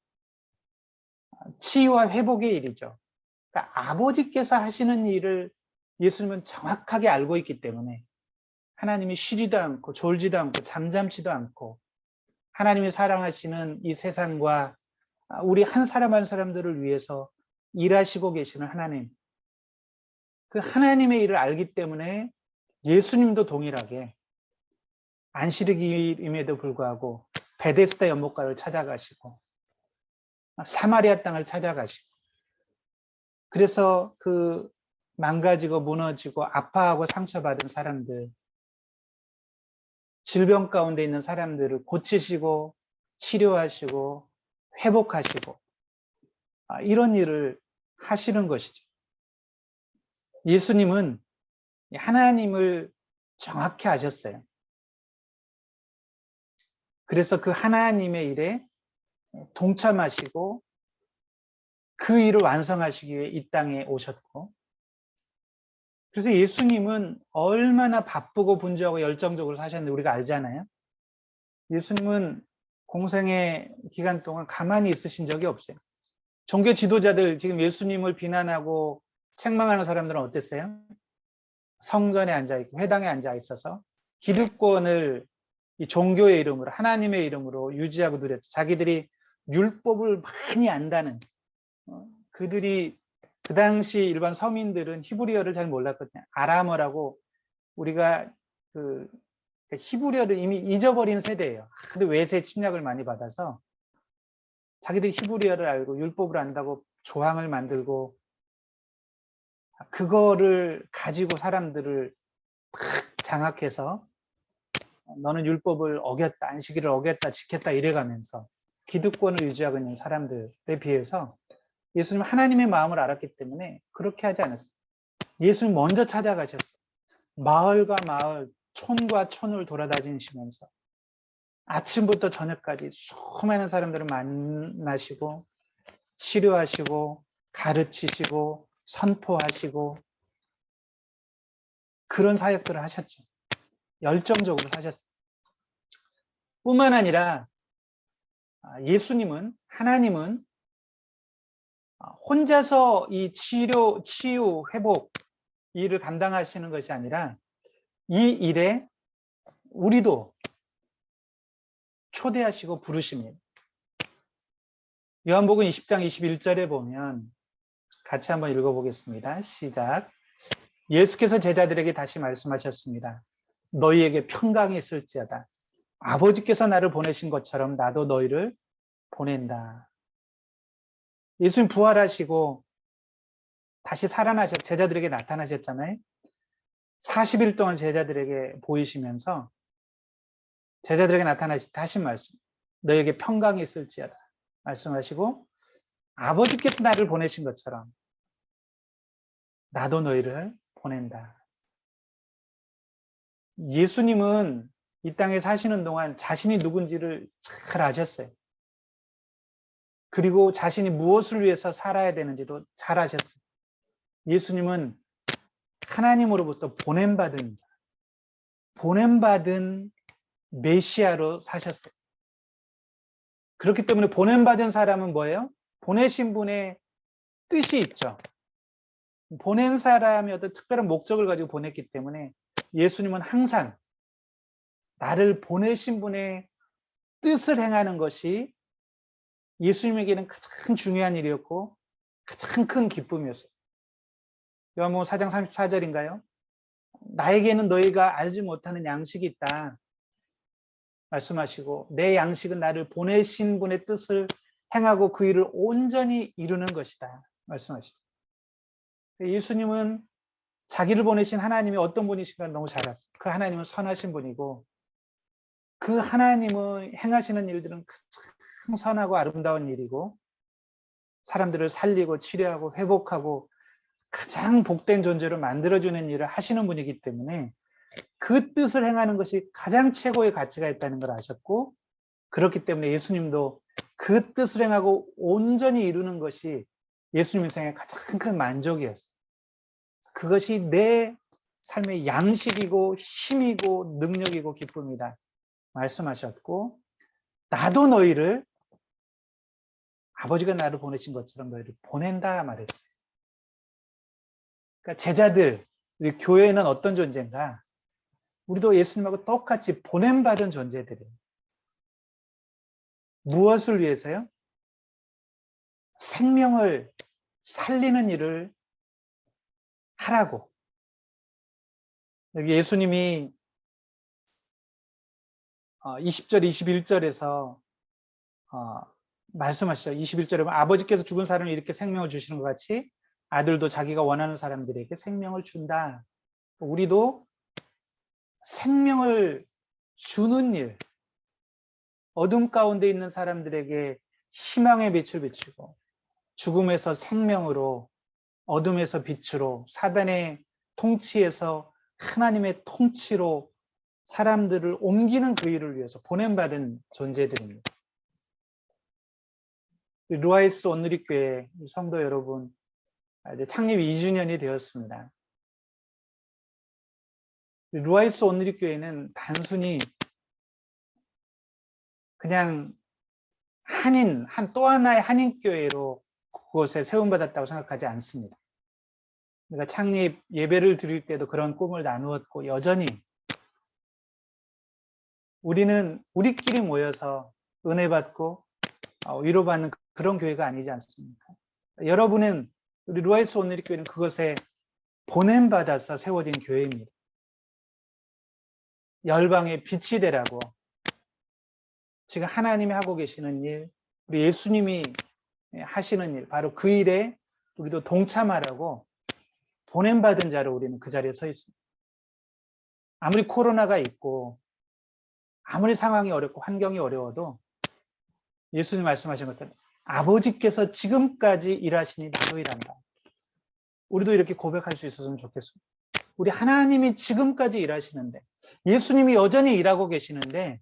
치유와 회복의 일이죠. 그러니까 아버지께서 하시는 일을 예수님은 정확하게 알고 있기 때문에 하나님이 쉬지도 않고 졸지도 않고 잠잠치도 않고 하나님이 사랑하시는 이 세상과 우리 한 사람 한 사람들을 위해서 일하시고 계시는 하나님, 그 하나님의 일을 알기 때문에 예수님도 동일하게 안식일임에도 불구하고 베데스다 연못가를 찾아가시고 사마리아 땅을 찾아가시고, 그래서 그 망가지고 무너지고 아파하고 상처받은 사람들, 질병 가운데 있는 사람들을 고치시고 치료하시고 회복하시고 이런 일을 하시는 것이죠. 예수님은 하나님을 정확히 아셨어요. 그래서 그 하나님의 일에 동참하시고 그 일을 완성하시기 위해 이 땅에 오셨고, 그래서 예수님은 얼마나 바쁘고 분주하고 열정적으로 사셨는지 우리가 알잖아요. 예수님은 공생의 기간 동안 가만히 있으신 적이 없어요. 종교 지도자들 지금 예수님을 비난하고 책망하는 사람들은 어땠어요? 성전에 앉아있고 회당에 앉아 있어서 기득권을 이 종교의 이름으로, 하나님의 이름으로 유지하고 누렸죠. 자기들이 율법을 많이 안다는, 그들이 그 당시 일반 서민들은 히브리어를 잘 몰랐거든요. 아람어라고, 우리가 그 히브리어를 이미 잊어버린 세대예요. 근데 외세 침략을 많이 받아서 자기들이 히브리어를 알고 율법을 안다고 조항을 만들고 그거를 가지고 사람들을 탁 장악해서 너는 율법을 어겼다, 안식일을 어겼다, 지켰다 이래가면서 기득권을 유지하고 있는 사람들에 비해서 예수님은 하나님의 마음을 알았기 때문에 그렇게 하지 않았어요. 예수님 먼저 찾아가셨어요. 마을과 마을, 촌과 촌을 돌아다니시면서 아침부터 저녁까지 수많은 사람들을 만나시고 치료하시고 가르치시고 선포하시고 그런 사역들을 하셨죠. 열정적으로 사셨어요. 뿐만 아니라 예수님은, 하나님은 혼자서 이 치유, 회복 이 일을 감당하시는 것이 아니라 이 일에 우리도 초대하시고 부르십니다. 요한복음 20장 21절에 보면 같이 한번 읽어보겠습니다. 시작. 예수께서 제자들에게 다시 말씀하셨습니다. 너희에게 평강이 있을지어다. 아버지께서 나를 보내신 것처럼 나도 너희를 보낸다. 예수님 부활하시고 다시 살아나셔 제자들에게 나타나셨잖아요. 40일 동안 제자들에게 보이시면서 제자들에게 나타나시 다시 말씀. 너희에게 평강이 있을지어다. 말씀하시고 아버지께서 나를 보내신 것처럼 나도 너희를 보낸다. 예수님은 이 땅에 사시는 동안 자신이 누군지를 잘 아셨어요. 그리고 자신이 무엇을 위해서 살아야 되는지도 잘 아셨어요. 예수님은 하나님으로부터 보냄받은 자, 보냄받은 메시아로 사셨어요. 그렇기 때문에 보냄받은 사람은 뭐예요? 보내신 분의 뜻이 있죠. 보낸 사람이 어떤 특별한 목적을 가지고 보냈기 때문에 예수님은 항상 나를 보내신 분의 뜻을 행하는 것이 예수님에게는 가장 중요한 일이었고 가장 큰 기쁨이었어요. 요한복음 4장 34절인가요? 나에게는 너희가 알지 못하는 양식이 있다 말씀하시고 내 양식은 나를 보내신 분의 뜻을 행하고 그 일을 온전히 이루는 것이다 말씀하시죠. 예수님은 자기를 보내신 하나님이 어떤 분이신가 너무 잘 알았어요. 그 하나님은 선하신 분이고 그 하나님은 행하시는 일들은 가장 선하고 아름다운 일이고 사람들을 살리고 치료하고 회복하고 가장 복된 존재로 만들어주는 일을 하시는 분이기 때문에 그 뜻을 행하는 것이 가장 최고의 가치가 있다는 걸 아셨고 그렇기 때문에 예수님도 그 뜻을 행하고 온전히 이루는 것이 예수님 인생의 가장 큰 만족이었어요. 그것이 내 삶의 양식이고 힘이고 능력이고 기쁨이다 말씀하셨고 나도 너희를 아버지가 나를 보내신 것처럼 너희를 보낸다 말했어요. 그러니까 제자들, 우리 교회는 어떤 존재인가? 우리도 예수님하고 똑같이 보냄받은 존재들이에요. 무엇을 위해서요? 생명을 살리는 일을 하라고. 여기 예수님이 20절, 21절에서 말씀하시죠. 21절에 아버지께서 죽은 사람을 이렇게 생명을 주시는 것 같이 아들도 자기가 원하는 사람들에게 생명을 준다. 우리도 생명을 주는 일, 어둠 가운데 있는 사람들에게 희망의 빛을 비추고 죽음에서 생명으로, 어둠에서 빛으로, 사단의 통치에서 하나님의 통치로 사람들을 옮기는 그 일을 위해서 보냄받은 존재들입니다. 루아이스 온누리교회 성도 여러분, 이제 창립 2주년이 되었습니다. 루아이스 온누리교회는 단순히 그냥 또 하나의 한인교회로 그곳에 세움받았다고 생각하지 않습니다. 우리가 창립 예배를 드릴 때도 그런 꿈을 나누었고, 여전히 우리는 우리끼리 모여서 은혜 받고 위로받는 그런 교회가 아니지 않습니까? 여러분은, 우리 루아이스 온누리교회는 그것에 보냄받아서 세워진 교회입니다. 열방의 빛이 되라고 지금 하나님이 하고 계시는 일, 우리 예수님이 하시는 일, 바로 그 일에 우리도 동참하라고 보냄받은 자로 우리는 그 자리에 서 있습니다. 아무리 코로나가 있고 아무리 상황이 어렵고 환경이 어려워도 예수님 말씀하신 것처럼 아버지께서 지금까지 일하시니 나도 일한다. 우리도 이렇게 고백할 수 있었으면 좋겠습니다. 우리 하나님이 지금까지 일하시는데, 예수님이 여전히 일하고 계시는데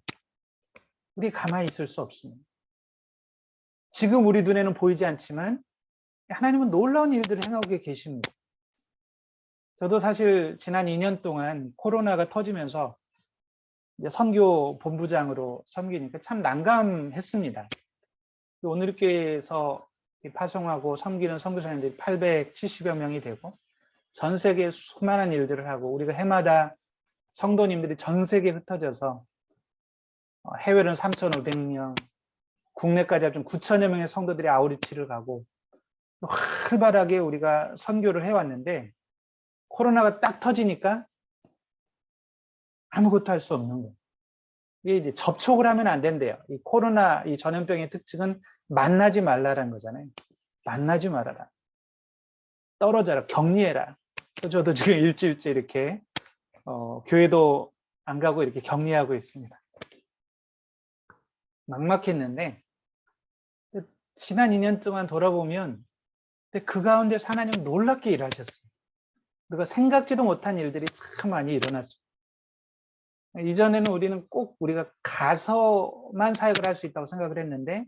우리 가만히 있을 수 없습니다. 지금 우리 눈에는 보이지 않지만 하나님은 놀라운 일들을 행하고 계십니다. 저도 사실 지난 2년 동안 코로나가 터지면서 이제 선교 본부장으로 섬기니까 참 난감했습니다. 오늘교회에서 파송하고 섬기는 선교사님들이 870여 명이 되고 전 세계에 수많은 일들을 하고, 우리가 해마다 성도님들이 전 세계에 흩어져서 해외는 3,500명, 국내까지 합치면 9,000여 명의 성도들이 아우리치를 가고 활발하게 우리가 선교를 해왔는데, 코로나가 딱 터지니까 아무것도 할 수 없는 거예요. 이게 이제 접촉을 하면 안 된대요. 이 코로나, 이 전염병의 특징은 만나지 말라라는 거잖아요. 만나지 말아라. 떨어져라. 격리해라. 저도 지금 일주일째 이렇게 교회도 안 가고 이렇게 격리하고 있습니다. 막막했는데 지난 2년 동안 돌아보면 그 가운데서 하나님은 놀랍게 일하셨어요. 우리가 생각지도 못한 일들이 참 많이 일어났습니다. 이전에는 우리는 꼭 우리가 가서만 사역을 할 수 있다고 생각을 했는데,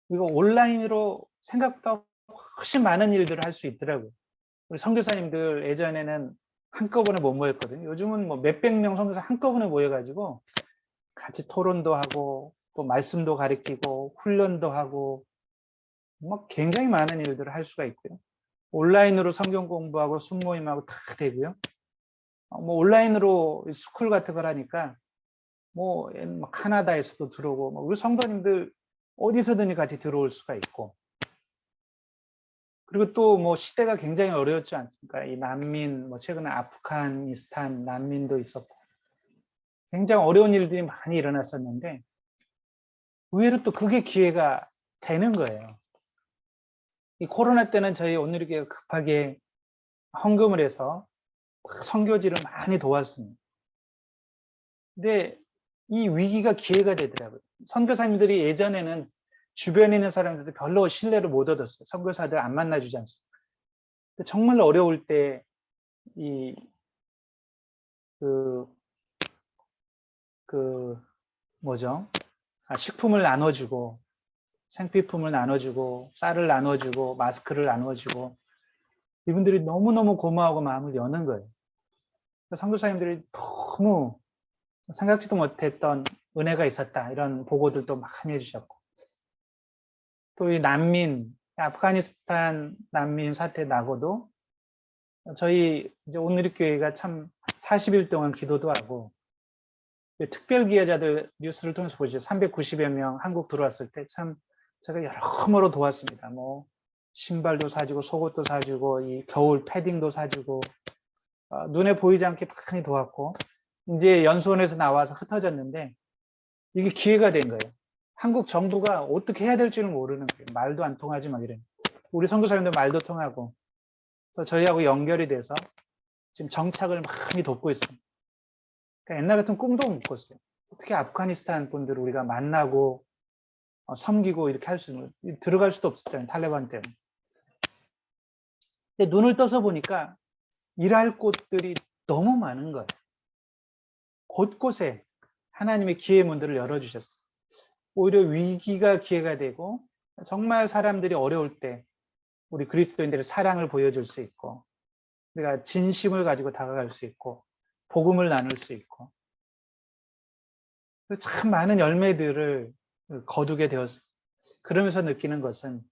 이거 온라인으로 생각보다 훨씬 많은 일들을 할 수 있더라고요. 우리 선교사님들 예전에는 한꺼번에 못 모였거든요. 요즘은 뭐 몇백 명 선교사 한꺼번에 모여가지고 같이 토론도 하고 또 말씀도 가르치고 훈련도 하고 뭐 굉장히 많은 일들을 할 수가 있고요. 온라인으로 성경 공부하고 순모임하고 다 되고요. 뭐 온라인으로 스쿨 같은 걸 하니까 뭐 카나다에서도 들어오고, 우리 성도님들 어디서든지 같이 들어올 수가 있고, 그리고 또 뭐 시대가 굉장히 어려웠지 않습니까? 이 난민, 뭐 최근에 아프가니스탄 난민도 있었고 굉장히 어려운 일들이 많이 일어났었는데, 의외로 또 그게 기회가 되는 거예요. 이 코로나 때는 저희 온누리교회가 급하게 헌금을 해서 선교지를 많이 도왔습니다. 근데 이 위기가 기회가 되더라고요. 선교사님들이 예전에는 주변에 있는 사람들도 별로 신뢰를 못 얻었어요. 선교사들 안 만나주지 않습니까? 정말 어려울 때 식품을 나눠주고, 생필품을 나눠주고, 쌀을 나눠주고, 마스크를 나눠주고, 이분들이 너무너무 고마워하고 마음을 여는 거예요. 선교사님들이 너무 생각지도 못했던 은혜가 있었다, 이런 보고들도 많이 해주셨고, 또 이 난민, 아프가니스탄 난민 사태 나고도 저희 이제 온누리교회가 참 40일 동안 기도도 하고, 특별 기여자들 뉴스를 통해서 보시죠. 390여 명 한국 들어왔을 때 참 제가 여러모로 도왔습니다. 뭐 신발도 사주고 속옷도 사주고 이 겨울 패딩도 사주고 눈에 보이지 않게 많이 도왔고, 이제 연수원에서 나와서 흩어졌는데 이게 기회가 된 거예요. 한국 정부가 어떻게 해야 될지는 모르는 거예요. 말도 안 통하지 막 이런. 우리 선교사님들 말도 통하고, 그래서 저희하고 연결이 돼서 지금 정착을 많이 돕고 있습니다. 그러니까 옛날 같은 꿈도 못 꿨어요. 어떻게 아프가니스탄 분들을 우리가 만나고 섬기고 이렇게 할 수는, 들어갈 수도 없었잖아요. 탈레반 때문에. 근데 눈을 떠서 보니까 일할 곳들이 너무 많은 거예요. 곳곳에 하나님의 기회 문들을 열어주셨어요. 오히려 위기가 기회가 되고, 정말 사람들이 어려울 때 우리 그리스도인들의 사랑을 보여줄 수 있고, 우리가 진심을 가지고 다가갈 수 있고, 복음을 나눌 수 있고, 참 많은 열매들을 거두게 되었어요. 그러면서 느끼는 것은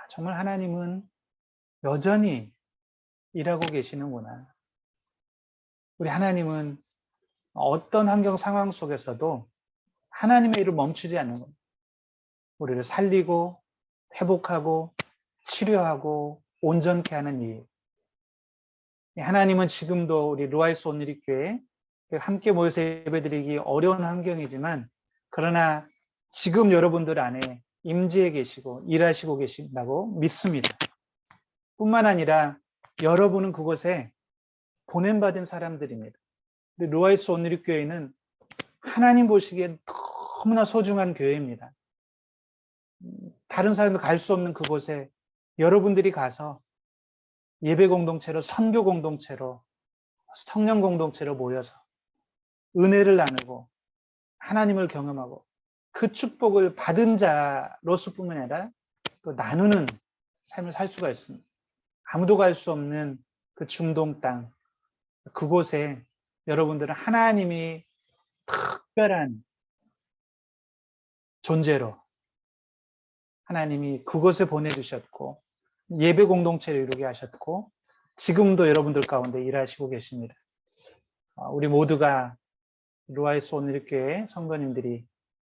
정말 하나님은 여전히 일하고 계시는구나. 우리 하나님은 어떤 환경 상황 속에서도 하나님의 일을 멈추지 않는 겁니다. 우리를 살리고 회복하고 치료하고 온전케 하는 일. 하나님은 지금도 우리 루아이스 온누리교회 함께 모여서 예배드리기 어려운 환경이지만, 그러나 지금 여러분들 안에 임재해 계시고 일하시고 계신다고 믿습니다. 뿐만 아니라 여러분은 그곳에 보냄받은 사람들입니다. 우리 루아이스 온누리교회는 하나님 보시기엔 너무나 소중한 교회입니다. 다른 사람도 갈 수 없는 그곳에 여러분들이 가서 예배 공동체로, 선교 공동체로, 성령 공동체로 모여서 은혜를 나누고 하나님을 경험하고 그 축복을 받은 자로서뿐만 아니라 또 나누는 삶을 살 수가 있습니다. 아무도 갈 수 없는 그 중동 땅, 그곳에 여러분들은 하나님이 특별한 존재로 하나님이 그곳에 보내주셨고, 예배 공동체를 이루게 하셨고, 지금도 여러분들 가운데 일하시고 계십니다. 우리 모두가 루아이스 온누리교회 성도님들이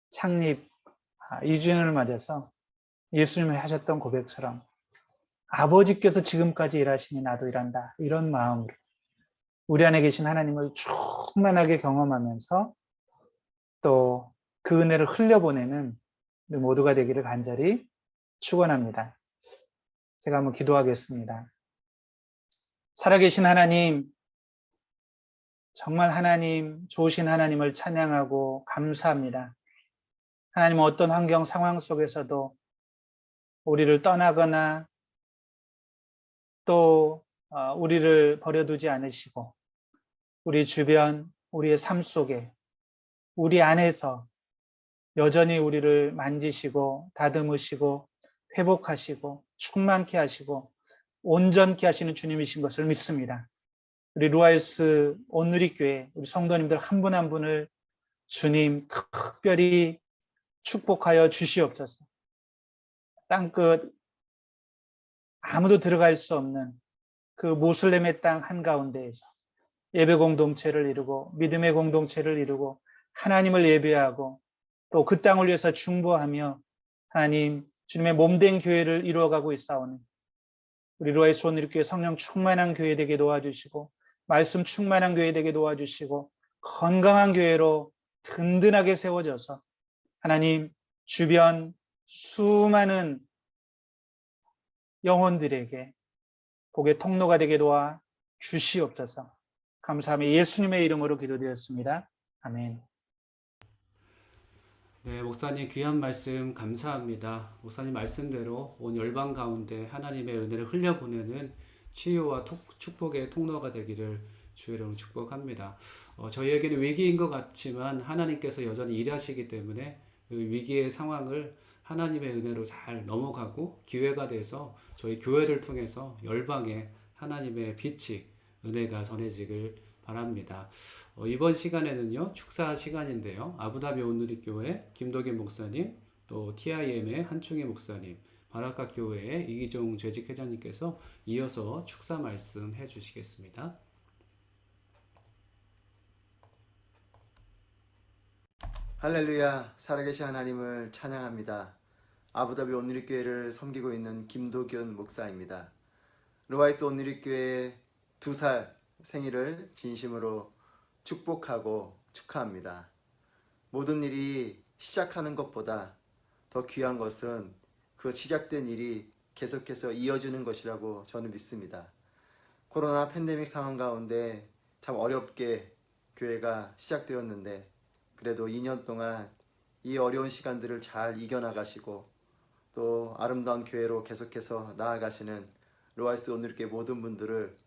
창립 2주년을 맞아서 예수님이 하셨던 고백처럼 아버지께서 지금까지 일하시니 나도 일한다, 이런 마음으로 우리 안에 계신 하나님을 충만하게 경험하면서 또 그 은혜를 흘려보내는 우리 모두가 되기를 간절히 축원합니다. 제가 한번 기도하겠습니다. 살아계신 하나님, 정말 하나님, 좋으신 하나님을 찬양하고 감사합니다. 하나님, 어떤 환경 상황 속에서도 우리를 떠나거나 또 우리를 버려두지 않으시고, 우리 주변, 우리의 삶 속에, 우리 안에서 여전히 우리를 만지시고 다듬으시고 회복하시고 충만케 하시고 온전케 하시는 주님이신 것을 믿습니다. 우리 루아이스 온누리교회 우리 성도님들 한 분 한 분을 주님 특별히 축복하여 주시옵소서. 땅끝 아무도 들어갈 수 없는 그 모슬렘의 땅 한가운데에서 예배 공동체를 이루고 믿음의 공동체를 이루고 하나님을 예배하고 또 그 땅을 위해서 중보하며 하나님 주님의 몸된 교회를 이루어가고 있사오니 우리 루아이스 온누리교회 성령 충만한 교회 되게 도와주시고 말씀 충만한 교회 되게 도와주시고 건강한 교회로 든든하게 세워져서 하나님 주변 수많은 영혼들에게 복의 통로가 되게 도와 주시옵소서. 감사하며 예수님의 이름으로 기도드렸습니다. 아멘. 네, 목사님 귀한 말씀 감사합니다. 목사님 말씀대로 온 열방 가운데 하나님의 은혜를 흘려보내는 치유와 축복의 통로가 되기를 주의 이름으로 축복합니다. 저희에게는 위기인 것 같지만 하나님께서 여전히 일하시기 때문에 그 위기의 상황을 하나님의 은혜로 잘 넘어가고 기회가 돼서 저희 교회를 통해서 열방에 하나님의 빛이 은혜가 전해지길 바랍니다. 이번 시간에는요 축사 시간인데요, 아부다비 온누리교회 김도균 목사님, 또 TIM의 한충희 목사님, 바라카 교회의 이기종 재직회장님께서 이어서 축사 말씀 해주시겠습니다. 할렐루야, 살아계신 하나님을 찬양합니다. 아부다비 온누리교회를 섬기고 있는 김도균 목사입니다. 루아이스 온누리교회의 2살 생일을 진심으로 축복하고 축하합니다. 모든 일이 시작하는 것보다 더 귀한 것은 그 시작된 일이 계속해서 이어지는 것이라고 저는 믿습니다. 코로나 팬데믹 상황 가운데 참 어렵게 교회가 시작되었는데 그래도 2년 동안 이 어려운 시간들을 잘 이겨나가시고 또 아름다운 교회로 계속해서 나아가시는 루아이스 온누리교회 모든 분들을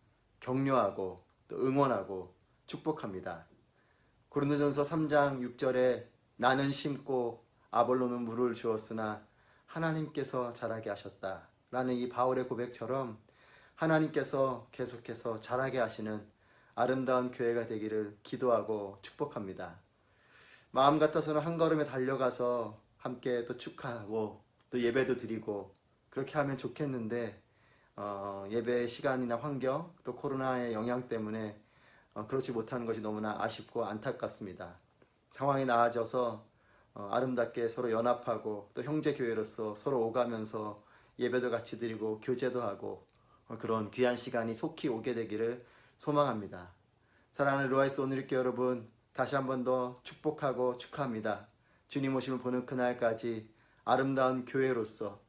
격려하고 또 응원하고 축복합니다. 고린도전서 3장 6절에 나는 심고 아볼로는 물을 주었으나 하나님께서 자라게 하셨다 라는 이 바울의 고백처럼 하나님께서 계속해서 자라게 하시는 아름다운 교회가 되기를 기도하고 축복합니다. 마음 같아서는 한 걸음에 달려가서 함께 또 축하하고 또 예배도 드리고 그렇게 하면 좋겠는데 예배 시간이나 환경 또 코로나의 영향 때문에 그렇지 못하는 것이 너무나 아쉽고 안타깝습니다. 상황이 나아져서 아름답게 서로 연합하고 또 형제교회로서 서로 오가면서 예배도 같이 드리고 교제도 하고 그런 귀한 시간이 속히 오게 되기를 소망합니다. 사랑하는 루아이스 온누리교회 여러분, 다시 한 번 더 축복하고 축하합니다. 주님 오심을 보는 그날까지 아름다운 교회로서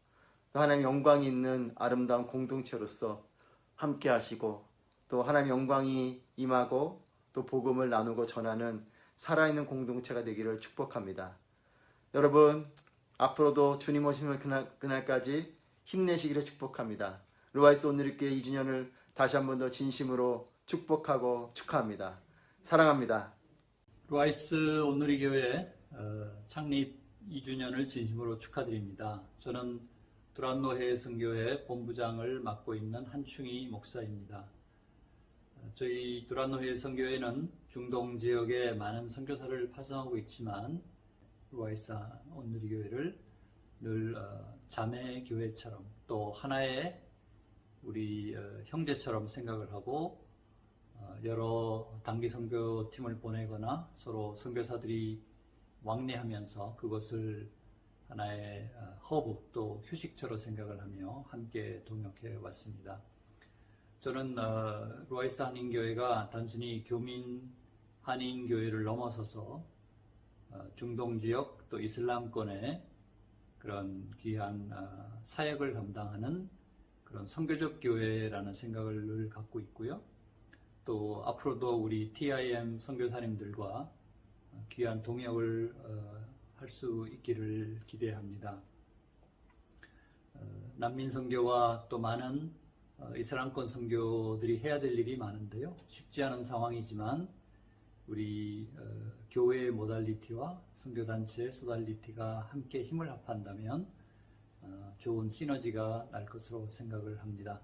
또 하나님 영광이 있는 아름다운 공동체로서 함께 하시고 또 하나님 영광이 임하고 또 복음을 나누고 전하는 살아있는 공동체가 되기를 축복합니다. 여러분, 앞으로도 주님 오심을 그날까지 힘내시기를 축복합니다. 루아이스 온누리교회 2주년을 다시 한 번 더 진심으로 축복하고 축하합니다. 사랑합니다. 루아이스 온누리교회 창립 2주년을 진심으로 축하드립니다. 저는 두란노 해외선교회 본부장을 맡고 있는 한충희 목사입니다. 저희 두란노 해외선교회는 중동 지역에 많은 선교사를 파송하고 있지만 루아이스 온누리교회를 늘 자매 교회처럼 또 하나의 우리 형제처럼 생각을 하고 여러 단기 선교팀을 보내거나 서로 선교사들이 왕래하면서 그것을 하나의 허브 또 휴식처로 생각을 하며 함께 동역해 왔습니다. 저는 루아이스 한인교회가 단순히 교민 한인교회를 넘어서서 중동 지역 또 이슬람권의 그런 귀한 사역을 감당하는 그런 선교적 교회라는 생각을 늘 갖고 있고요. 또 앞으로도 우리 TIM 선교사님들과 귀한 동역을 할 수 있기를 기대합니다. 난민 선교와 또 많은 이슬람권 선교들이 해야 될 일이 많은데요. 쉽지 않은 상황이지만 우리 교회의 모달리티와 선교단체의 소달리티가 함께 힘을 합한다면 좋은 시너지가 날 것으로 생각을 합니다.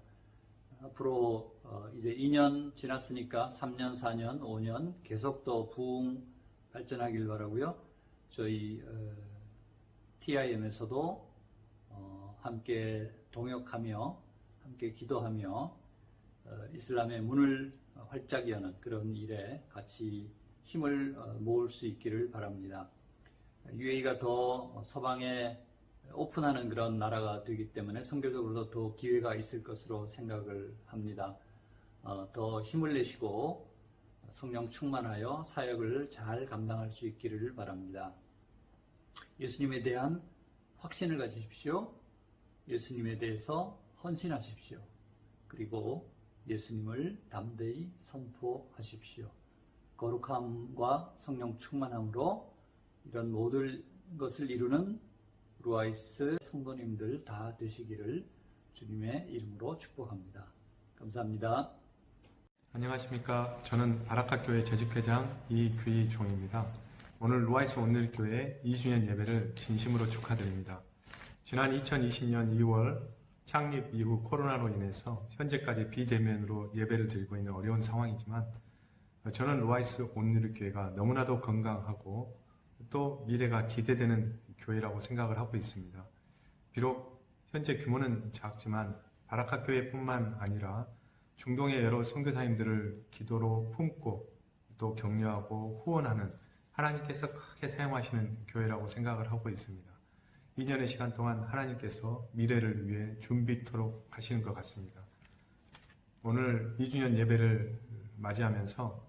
앞으로 이제 2년 지났으니까 3년, 4년, 5년 계속 더 부흥 발전하길 바라고요. 저희 TIM에서도 함께 동역하며 함께 기도하며 이슬람의 문을 활짝 여는 그런 일에 같이 힘을 모을 수 있기를 바랍니다. UAE가 더 서방에 오픈하는 그런 나라가 되기 때문에 선교적으로도 더 기회가 있을 것으로 생각을 합니다. 더 힘을 내시고 성령 충만하여 사역을 잘 감당할 수 있기를 바랍니다. 예수님에 대한 확신을 가지십시오. 예수님에 대해서 헌신하십시오. 그리고 예수님을 담대히 선포하십시오. 거룩함과 성령 충만함으로 이런 모든 것을 이루는 루아이스 성도님들 다 되시기를 주님의 이름으로 축복합니다. 감사합니다. 안녕하십니까. 저는 바라카교회 재직회장 이귀종입니다. 오늘 루아이스 온누리교회 2주년 예배를 진심으로 축하드립니다. 지난 2020년 2월 창립 이후 코로나로 인해서 현재까지 비대면으로 예배를 드리고 있는 어려운 상황이지만 저는 루아이스 온누리교회가 너무나도 건강하고 또 미래가 기대되는 교회라고 생각을 하고 있습니다. 비록 현재 규모는 작지만 바라카교회뿐만 아니라 중동의 여러 선교사님들을 기도로 품고 또 격려하고 후원하는 하나님께서 크게 사용하시는 교회라고 생각을 하고 있습니다. 2년의 시간 동안 하나님께서 미래를 위해 준비토록 하시는 것 같습니다. 오늘 2주년 예배를 맞이하면서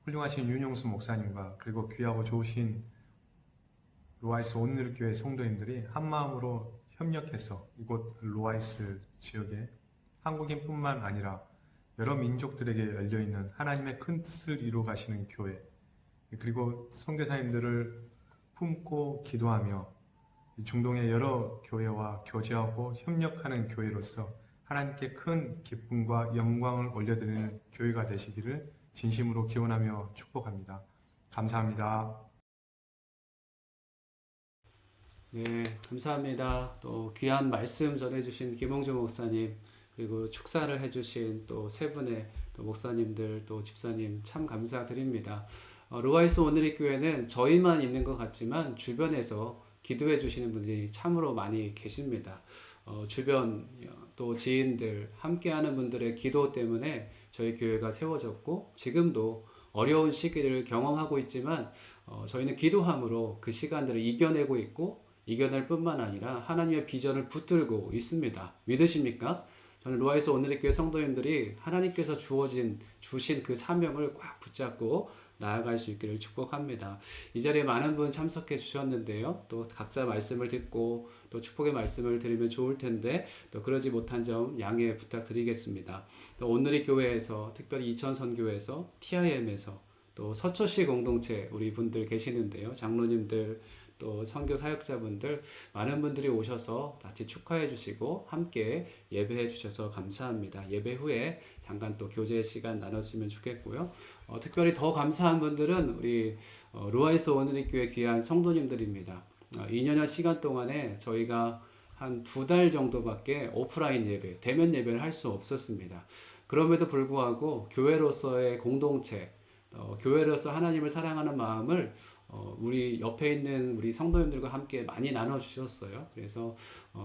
훌륭하신 윤용수 목사님과 그리고 귀하고 좋으신 로아이스 온누리교회 성도님들이 한마음으로 협력해서 이곳 로아이스 지역에 한국인뿐만 아니라 여러 민족들에게 열려있는 하나님의 큰 뜻을 이루어 가시는 교회, 그리고 선교사님들을 품고 기도하며 중동의 여러 교회와 교제하고 협력하는 교회로서 하나님께 큰 기쁨과 영광을 올려드리는 교회가 되시기를 진심으로 기원하며 축복합니다. 감사합니다. 네, 감사합니다. 또 귀한 말씀 전해주신 김홍주 목사님, 그리고 축사를 해주신 또 세 분의 또 목사님들, 또 집사님 참 감사드립니다. 로아이스 오늘의 교회는 저희만 있는 것 같지만 주변에서 기도해 주시는 분들이 참으로 많이 계십니다. 주변 또 지인들, 함께하는 분들의 기도 때문에 저희 교회가 세워졌고 지금도 어려운 시기를 경험하고 있지만 저희는 기도함으로 그 시간들을 이겨내고 있고 이겨낼 뿐만 아니라 하나님의 비전을 붙들고 있습니다. 믿으십니까? 저는 로아이스 오늘의 교회 성도님들이 하나님께서 주신 그 사명을 꽉 붙잡고 나아갈 수 있기를 축복합니다. 이 자리에 많은 분 참석해 주셨는데요. 또 각자 말씀을 듣고 또 축복의 말씀을 드리면 좋을 텐데 또 그러지 못한 점 양해 부탁드리겠습니다. 또 오늘의 교회에서 특별히 이천 선교회에서 TIM에서 또 서초시 공동체 우리 분들 계시는데요. 장로님들 또 선교 사역자분들 많은 분들이 오셔서 같이 축하해 주시고 함께 예배해 주셔서 감사합니다. 예배 후에 잠깐 또 교제 시간 나눴으면 좋겠고요. 특별히 더 감사한 분들은 우리 로아이스 오늘의 교회 귀한 성도님들입니다. 2년여 시간 동안에 저희가 한 2달 정도밖에 오프라인 예배, 대면 예배를 할 수 없었습니다. 그럼에도 불구하고 교회로서의 공동체, 교회로서 하나님을 사랑하는 마음을 우리 옆에 있는 우리 성도님들과 함께 많이 나눠주셨어요. 그래서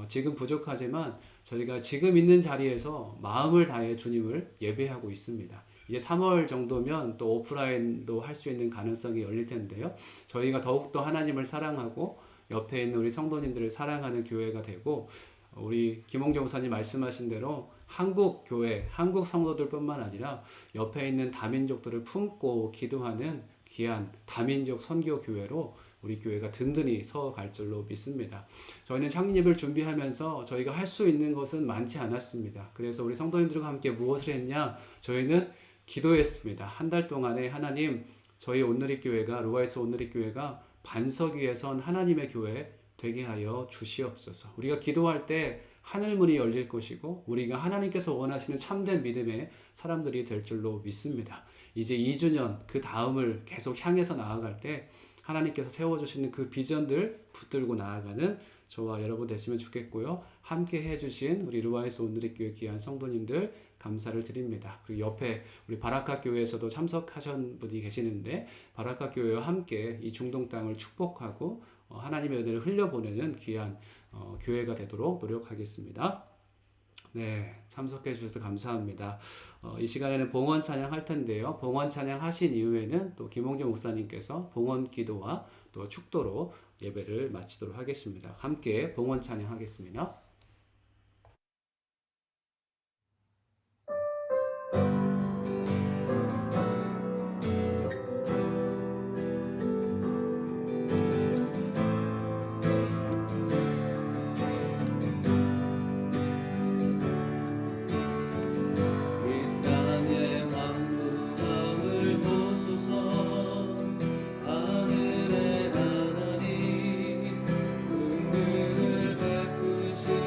지금 부족하지만 저희가 지금 있는 자리에서 마음을 다해 주님을 예배하고 있습니다. 이제 3월 정도면 또 오프라인도 할 수 있는 가능성이 열릴 텐데요. 저희가 더욱더 하나님을 사랑하고 옆에 있는 우리 성도님들을 사랑하는 교회가 되고 우리 김홍정 목사님 말씀하신 대로 한국 교회, 한국 성도들뿐만 아니라 옆에 있는 다민족들을 품고 기도하는 귀한 다민족 선교 교회로 우리 교회가 든든히 서갈 줄로 믿습니다. 저희는 창립 예배를 준비하면서 저희가 할 수 있는 것은 많지 않았습니다. 그래서 우리 성도님들과 함께 무엇을 했냐? 저희는 기도했습니다. 한 달 동안에 하나님, 저희 오늘의 교회가 로아이스 오늘의 교회가 반석 위에 선 하나님의 교회 되게 하여 주시옵소서. 우리가 기도할 때 하늘문이 열릴 것이고 우리가 하나님께서 원하시는 참된 믿음의 사람들이 될 줄로 믿습니다. 이제 2주년 그 다음을 계속 향해서 나아갈 때 하나님께서 세워주시는 그 비전들 붙들고 나아가는 저와 여러분 되시면 좋겠고요. 함께 해주신 우리 루아이스 오늘의 교회 귀한 성도님들 감사를 드립니다. 그리고 옆에 우리 바라카 교회에서도 참석하신 분이 계시는데 바라카 교회와 함께 이 중동 땅을 축복하고 하나님의 은혜를 흘려보내는 귀한 교회가 되도록 노력하겠습니다. 네, 참석해 주셔서 감사합니다. 이 시간에는 봉헌 찬양 할 텐데요. 봉헌 찬양 하신 이후에는 또 김홍정 목사님께서 봉헌 기도와 또 축도로 예배를 마치도록 하겠습니다. 함께 봉헌 찬양 하겠습니다. 하늘의 하나님 은혜를 베푸시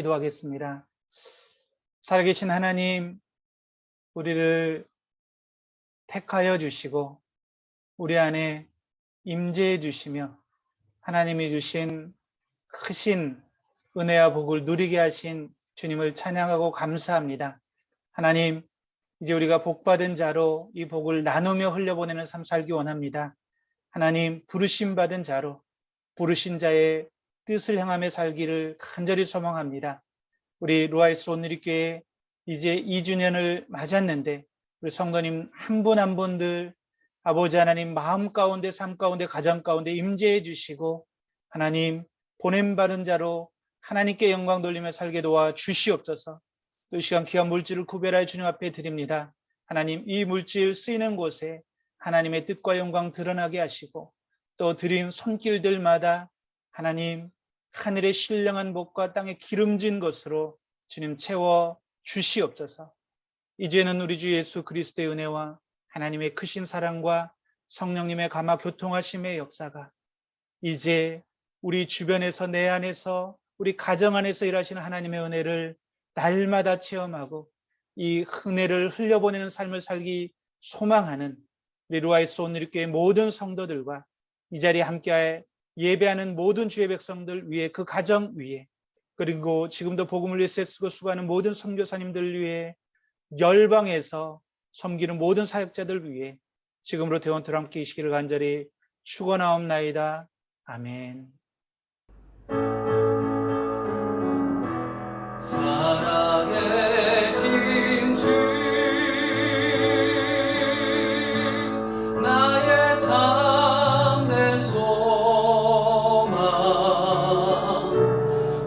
기도하겠습니다. 살아계신 하나님, 우리를 택하여 주시고 우리 안에 임재해 주시며 하나님이 주신 크신 은혜와 복을 누리게 하신 주님을 찬양하고 감사합니다. 하나님, 이제 우리가 복받은 자로 이 복을 나누며 흘려보내는 삶 살기 원합니다. 하나님, 부르심 받은 자로 부르신 자의 뜻을 향하며 살기를 간절히 소망합니다. 우리 루아이스 온누리교회 이제 2주년을 맞았는데 우리 성도님 한 분 한 분들 아버지 하나님 마음 가운데 삶 가운데 가정 가운데 임재해 주시고 하나님 보냄받은 자로 하나님께 영광 돌리며 살게 도와 주시옵소서. 또 이 시간 귀한 물질을 구별하여 주님 앞에 드립니다. 하나님 이 물질 쓰이는 곳에 하나님의 뜻과 영광 드러나게 하시고 또 드린 손길들마다 하나님 하늘의 신령한 복과 땅의 기름진 것으로 주님 채워 주시옵소서. 이제는 우리 주 예수 그리스도의 은혜와 하나님의 크신 사랑과 성령님의 감화 교통하심의 역사가 이제 우리 주변에서 내 안에서 우리 가정 안에서 일하시는 하나님의 은혜를 날마다 체험하고 이 은혜를 흘려보내는 삶을 살기 소망하는 우리 루아이스 온누리교회 모든 성도들과 이 자리에 함께 예배하는 모든 주의 백성들 위해 그 가정 위에 그리고 지금도 복음을 위해 쓰고 수고하는 모든 선교사님들 위해 열방에서 섬기는 모든 사역자들 위해 지금으로 대원토로 함께 계시기를 간절히 축원하옵나이다. 아멘. 살아계신 주 나의 참된 소망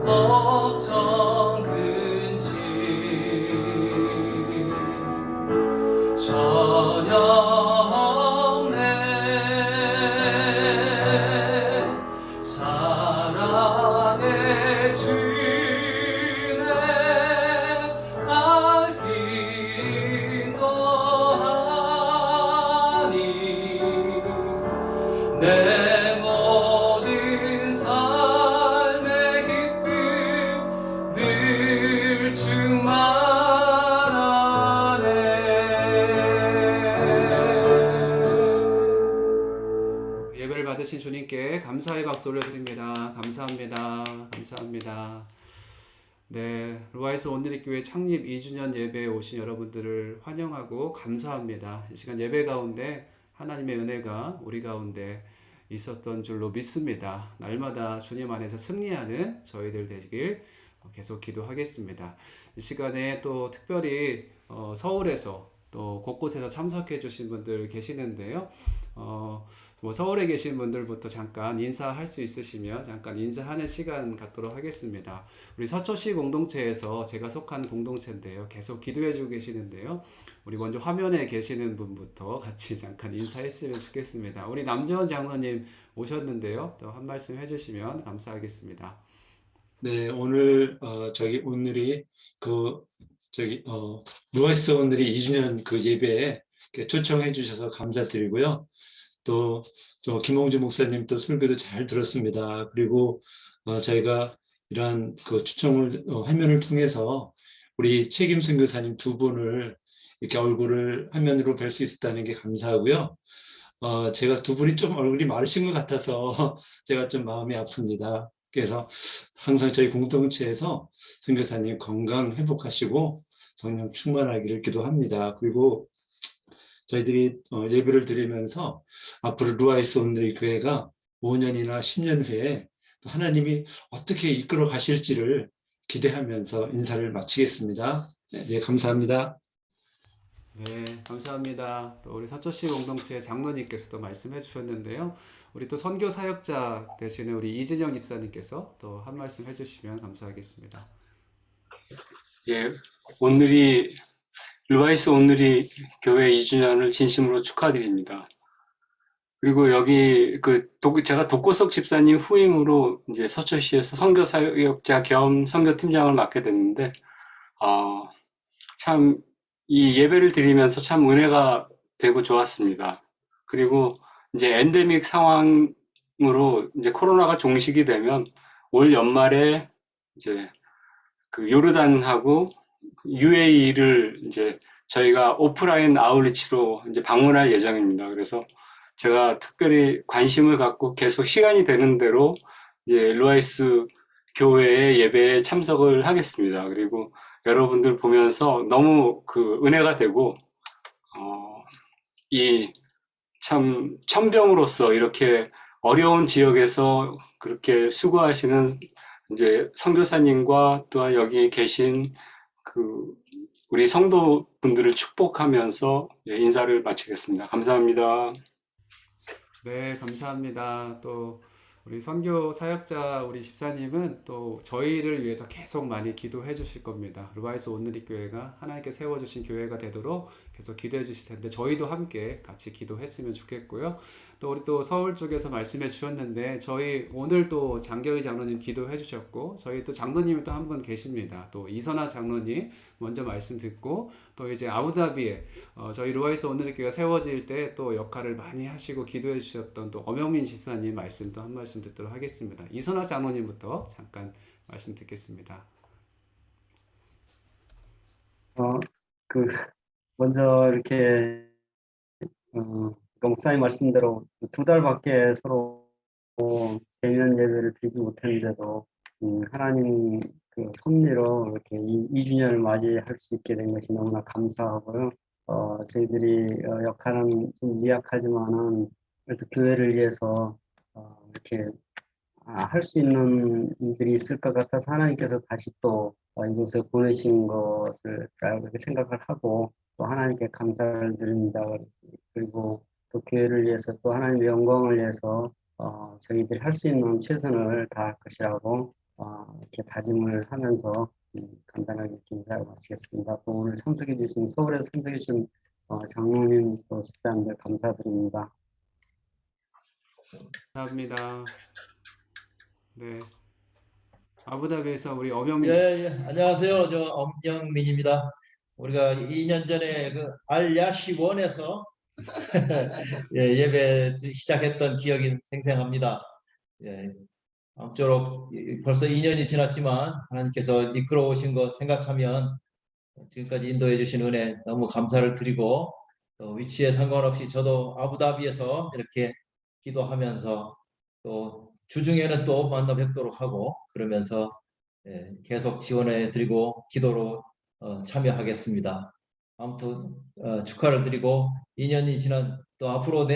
걱정 근심 전혀 없네 사랑의 주네 갈 길 인도하니 내 모든 삶의 기쁨 늘 충만하네. 예배를 받으신 주님께 감사의 박수 올려드립니다. 감사합니다. 감사합니다. 네, 루아이스 온누리교회 창립 2주년 예배에 오신 여러분들을 환영하고 감사합니다. 이 시간 예배 가운데 하나님의 은혜가 우리 가운데 있었던 줄로 믿습니다. 날마다 주님 안에서 승리하는 저희들 되길 계속 기도하겠습니다. 이 시간에 또 특별히 서울에서 또 곳곳에서 참석해 주신 분들 계시는데요. 뭐 서울에 계신 분들부터 잠깐 인사할 수 있으시면 잠깐 인사하는 시간 갖도록 하겠습니다. 우리 서초시 공동체에서 제가 속한 공동체인데요. 계속 기도해 주고 계시는데요. 우리 먼저 화면에 계시는 분부터 같이 잠깐 인사했으면 좋겠습니다. 우리 남재원 장로님 오셨는데요. 또 한 말씀 해주시면 감사하겠습니다. 네, 오늘 오늘이 루아이스 오늘이 2주년 그 예배에 이렇게 초청해 주셔서 감사드리고요. 또 김홍주 목사님 또 설교도 잘 들었습니다. 그리고 저희가 이러한 그 초청을 화면을 통해서 우리 책임 선교사님 두 분을 이렇게 얼굴을 화면으로 뵐 수 있었다는 게 감사하고요. 제가 두 분이 좀 얼굴이 마르신 것 같아서 제가 좀 마음이 아픕니다. 그래서 항상 저희 공동체에서 선교사님 건강 회복하시고 성령 충만하기를 기도합니다. 그리고 저희들이 예배를 드리면서 앞으로 루아이스 온누리 교회가 5년이나 10년 후에 또 하나님이 어떻게 이끌어 가실지를 기대하면서 인사를 마치겠습니다. 네, 감사합니다. 네, 감사합니다. 또 우리 서초시 공동체 장로님께서도 말씀해 주셨는데요. 우리 또 선교 사역자 되시는 우리 이진영 집사님께서 또 한 말씀 해주시면 감사하겠습니다. 예, 오늘이 루아이스 온누리 교회 2주년을 진심으로 축하드립니다. 그리고 여기 제가 독고석 집사님 후임으로 이제 서초시에서 선교 사역자 겸 선교팀장을 맡게 됐는데, 참 이 예배를 드리면서 참 은혜가 되고 좋았습니다. 그리고 이제 엔데믹 상황으로 이제 코로나가 종식이 되면 올 연말에 이제 그 요르단하고 UAE를 이제 저희가 오프라인 아웃리치로 이제 방문할 예정입니다. 그래서 제가 특별히 관심을 갖고 계속 시간이 되는 대로 이제 루아이스 교회의 예배에 참석을 하겠습니다. 그리고 여러분들 보면서 너무 그 은혜가 되고, 이 참 천병으로서 이렇게 어려운 지역에서 그렇게 수고하시는 이제 선교사님과 또한 여기 계신 그 우리 성도분들을 축복하면서 인사를 마치겠습니다. 감사합니다. 네, 감사합니다. 또 우리 선교 사역자 우리 집사님은 또 저희를 위해서 계속 많이 기도해 주실 겁니다. 루아이스 온누리 교회가 하나님께 세워주신 교회가 되도록 계속 기도해 주실 텐데 저희도 함께 같이 기도했으면 좋겠고요. 또 우리 또 서울 쪽에서 말씀해 주셨는데 저희 오늘 또 장경희 장로님 기도해 주셨고 저희 또 장로님이 또 한 분 계십니다. 또 이선아 장로님 먼저 말씀 듣고 또 이제 아부다비에 저희 루아이스 온누리 교회가 세워질 때 또 역할을 많이 하시고 기도해 주셨던 또 엄영민 지사님 말씀도 한 말씀 듣도록 하겠습니다. 이선아 장로님부터 잠깐 말씀 듣겠습니다. 그 먼저 이렇게 목사님 말씀대로 2달밖에 서로 대면 예배를 드리지 못했는데도 하나님 그 섭리로 이렇게 2주년을 맞이할 수 있게 된 것이 너무나 감사하고요. 저희들이 역할은 좀 미약하지만은 그래도 교회를 위해서 이렇게 할 수 있는 일들이 있을 것 같아서 하나님께서 다시 또 이곳에 보내신 것을 그렇게 생각을 하고 또 하나님께 감사를 드립니다. 그리고 또 교회를 위해서 또 하나님의 영광을 위해서 저희들이 할 수 있는 최선을 다할 것이라고 이렇게 다짐을 하면서 간단하게 인사를 마치겠습니다. 또 오늘 참석해 주신 서울에서 참석해 주신 장로님 또 집사님들 감사드립니다. 감사합니다. 네. 아부다비에서 우리 엄영민 안녕하세요. 저 엄영민입니다. 우리가 2년 전에 그 알야시원에서 예배 시작했던 기억이 생생합니다. 아무쪼록 벌써 2년이 지났지만 하나님께서 이끌어 오신 것 생각하면 지금까지 인도해 주신 은혜 너무 감사를 드리고 또 위치에 상관없이 저도 아부다비에서 이렇게 기도하면서 또 주중에는 또 만나 뵙도록 하고 그러면서 계속 지원해 드리고 기도로 참여하겠습니다. 아무튼 축하를 드리고 2년이 지난 또 앞으로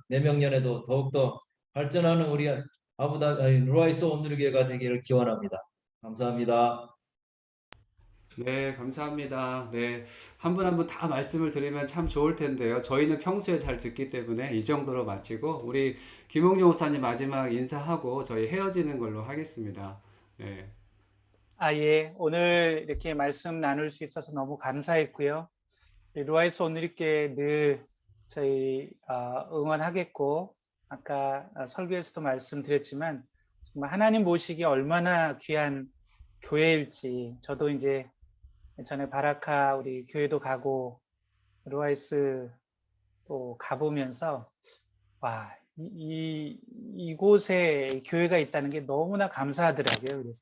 내명년에도 더욱더 발전하는 우리 루아이스 온누리 교회가 되기를 기원합니다. 감사합니다. 네, 감사합니다. 네, 한 분 한 분 다 말씀을 드리면 참 좋을 텐데요. 저희는 평소에 잘 듣기 때문에 이 정도로 마치고 우리 김홍룡 목사님 마지막 인사하고 저희 헤어지는 걸로 하겠습니다. 네. 예. 오늘 이렇게 말씀 나눌 수 있어서 너무 감사했고요. 루아이스 온누리교회 늘 저희 응원하겠고 아까 설교에서도 말씀드렸지만 정말 하나님 보시기에 얼마나 귀한 교회일지 저도 이제 전에 바라카 우리 교회도 가고 루아이스 또 가보면서 와, 이곳에 교회가 있다는 게 너무나 감사하더라고요. 그래서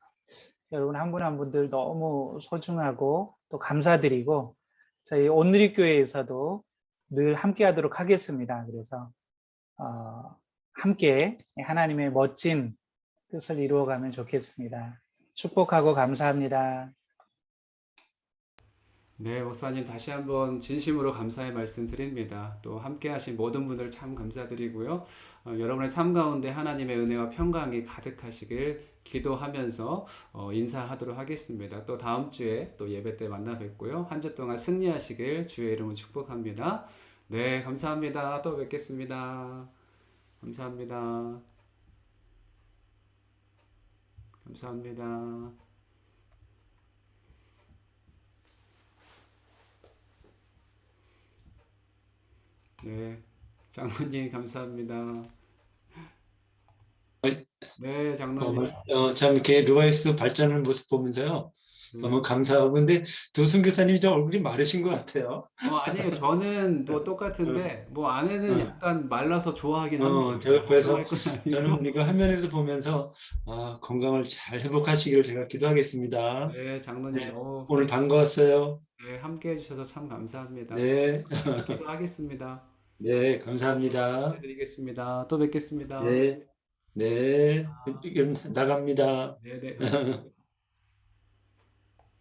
여러분 한 분 한 분들 너무 소중하고 또 감사드리고 저희 온누리 교회에서도 늘 함께 하도록 하겠습니다. 그래서 함께 하나님의 멋진 뜻을 이루어가면 좋겠습니다. 축복하고 감사합니다. 네, 목사님 다시 한번 진심으로 감사의 말씀 드립니다. 또 함께 하신 모든 분들 참 감사드리고요. 여러분의 삶 가운데 하나님의 은혜와 평강이 가득하시길 기도하면서 인사하도록 하겠습니다. 또 다음 주에 또 예배 때 만나 뵙고요. 한 주 동안 승리하시길 주의 이름으로 축복합니다. 네, 감사합니다. 또 뵙겠습니다. 감사합니다. 감사합니다. 네, 장로님 감사합니다. 네, 장로님. 참 이렇게 루아이스 발전하는 모습 보면서요. 너무 감사하고. 근데 두 선교사님이 좀 얼굴이 마르신 것 같아요. 아니에요. 저는 뭐 똑같은데 뭐 아내는 어. 약간 말라서 좋아하긴 합니다. 제가 그래서 걱정할 건 저는 아니고. 이거 화면에서 보면서 건강을 잘 회복하시기를 제가 기도하겠습니다. 네, 장로님 네, 너무 오늘 반가웠어요. 네, 함께 해주셔서 참 감사합니다. 네, 기도하겠습니다. 네, 감사합니다. 기도드리겠습니다. 또 뵙겠습니다. 네, 네, 나갑니다. 네, 네.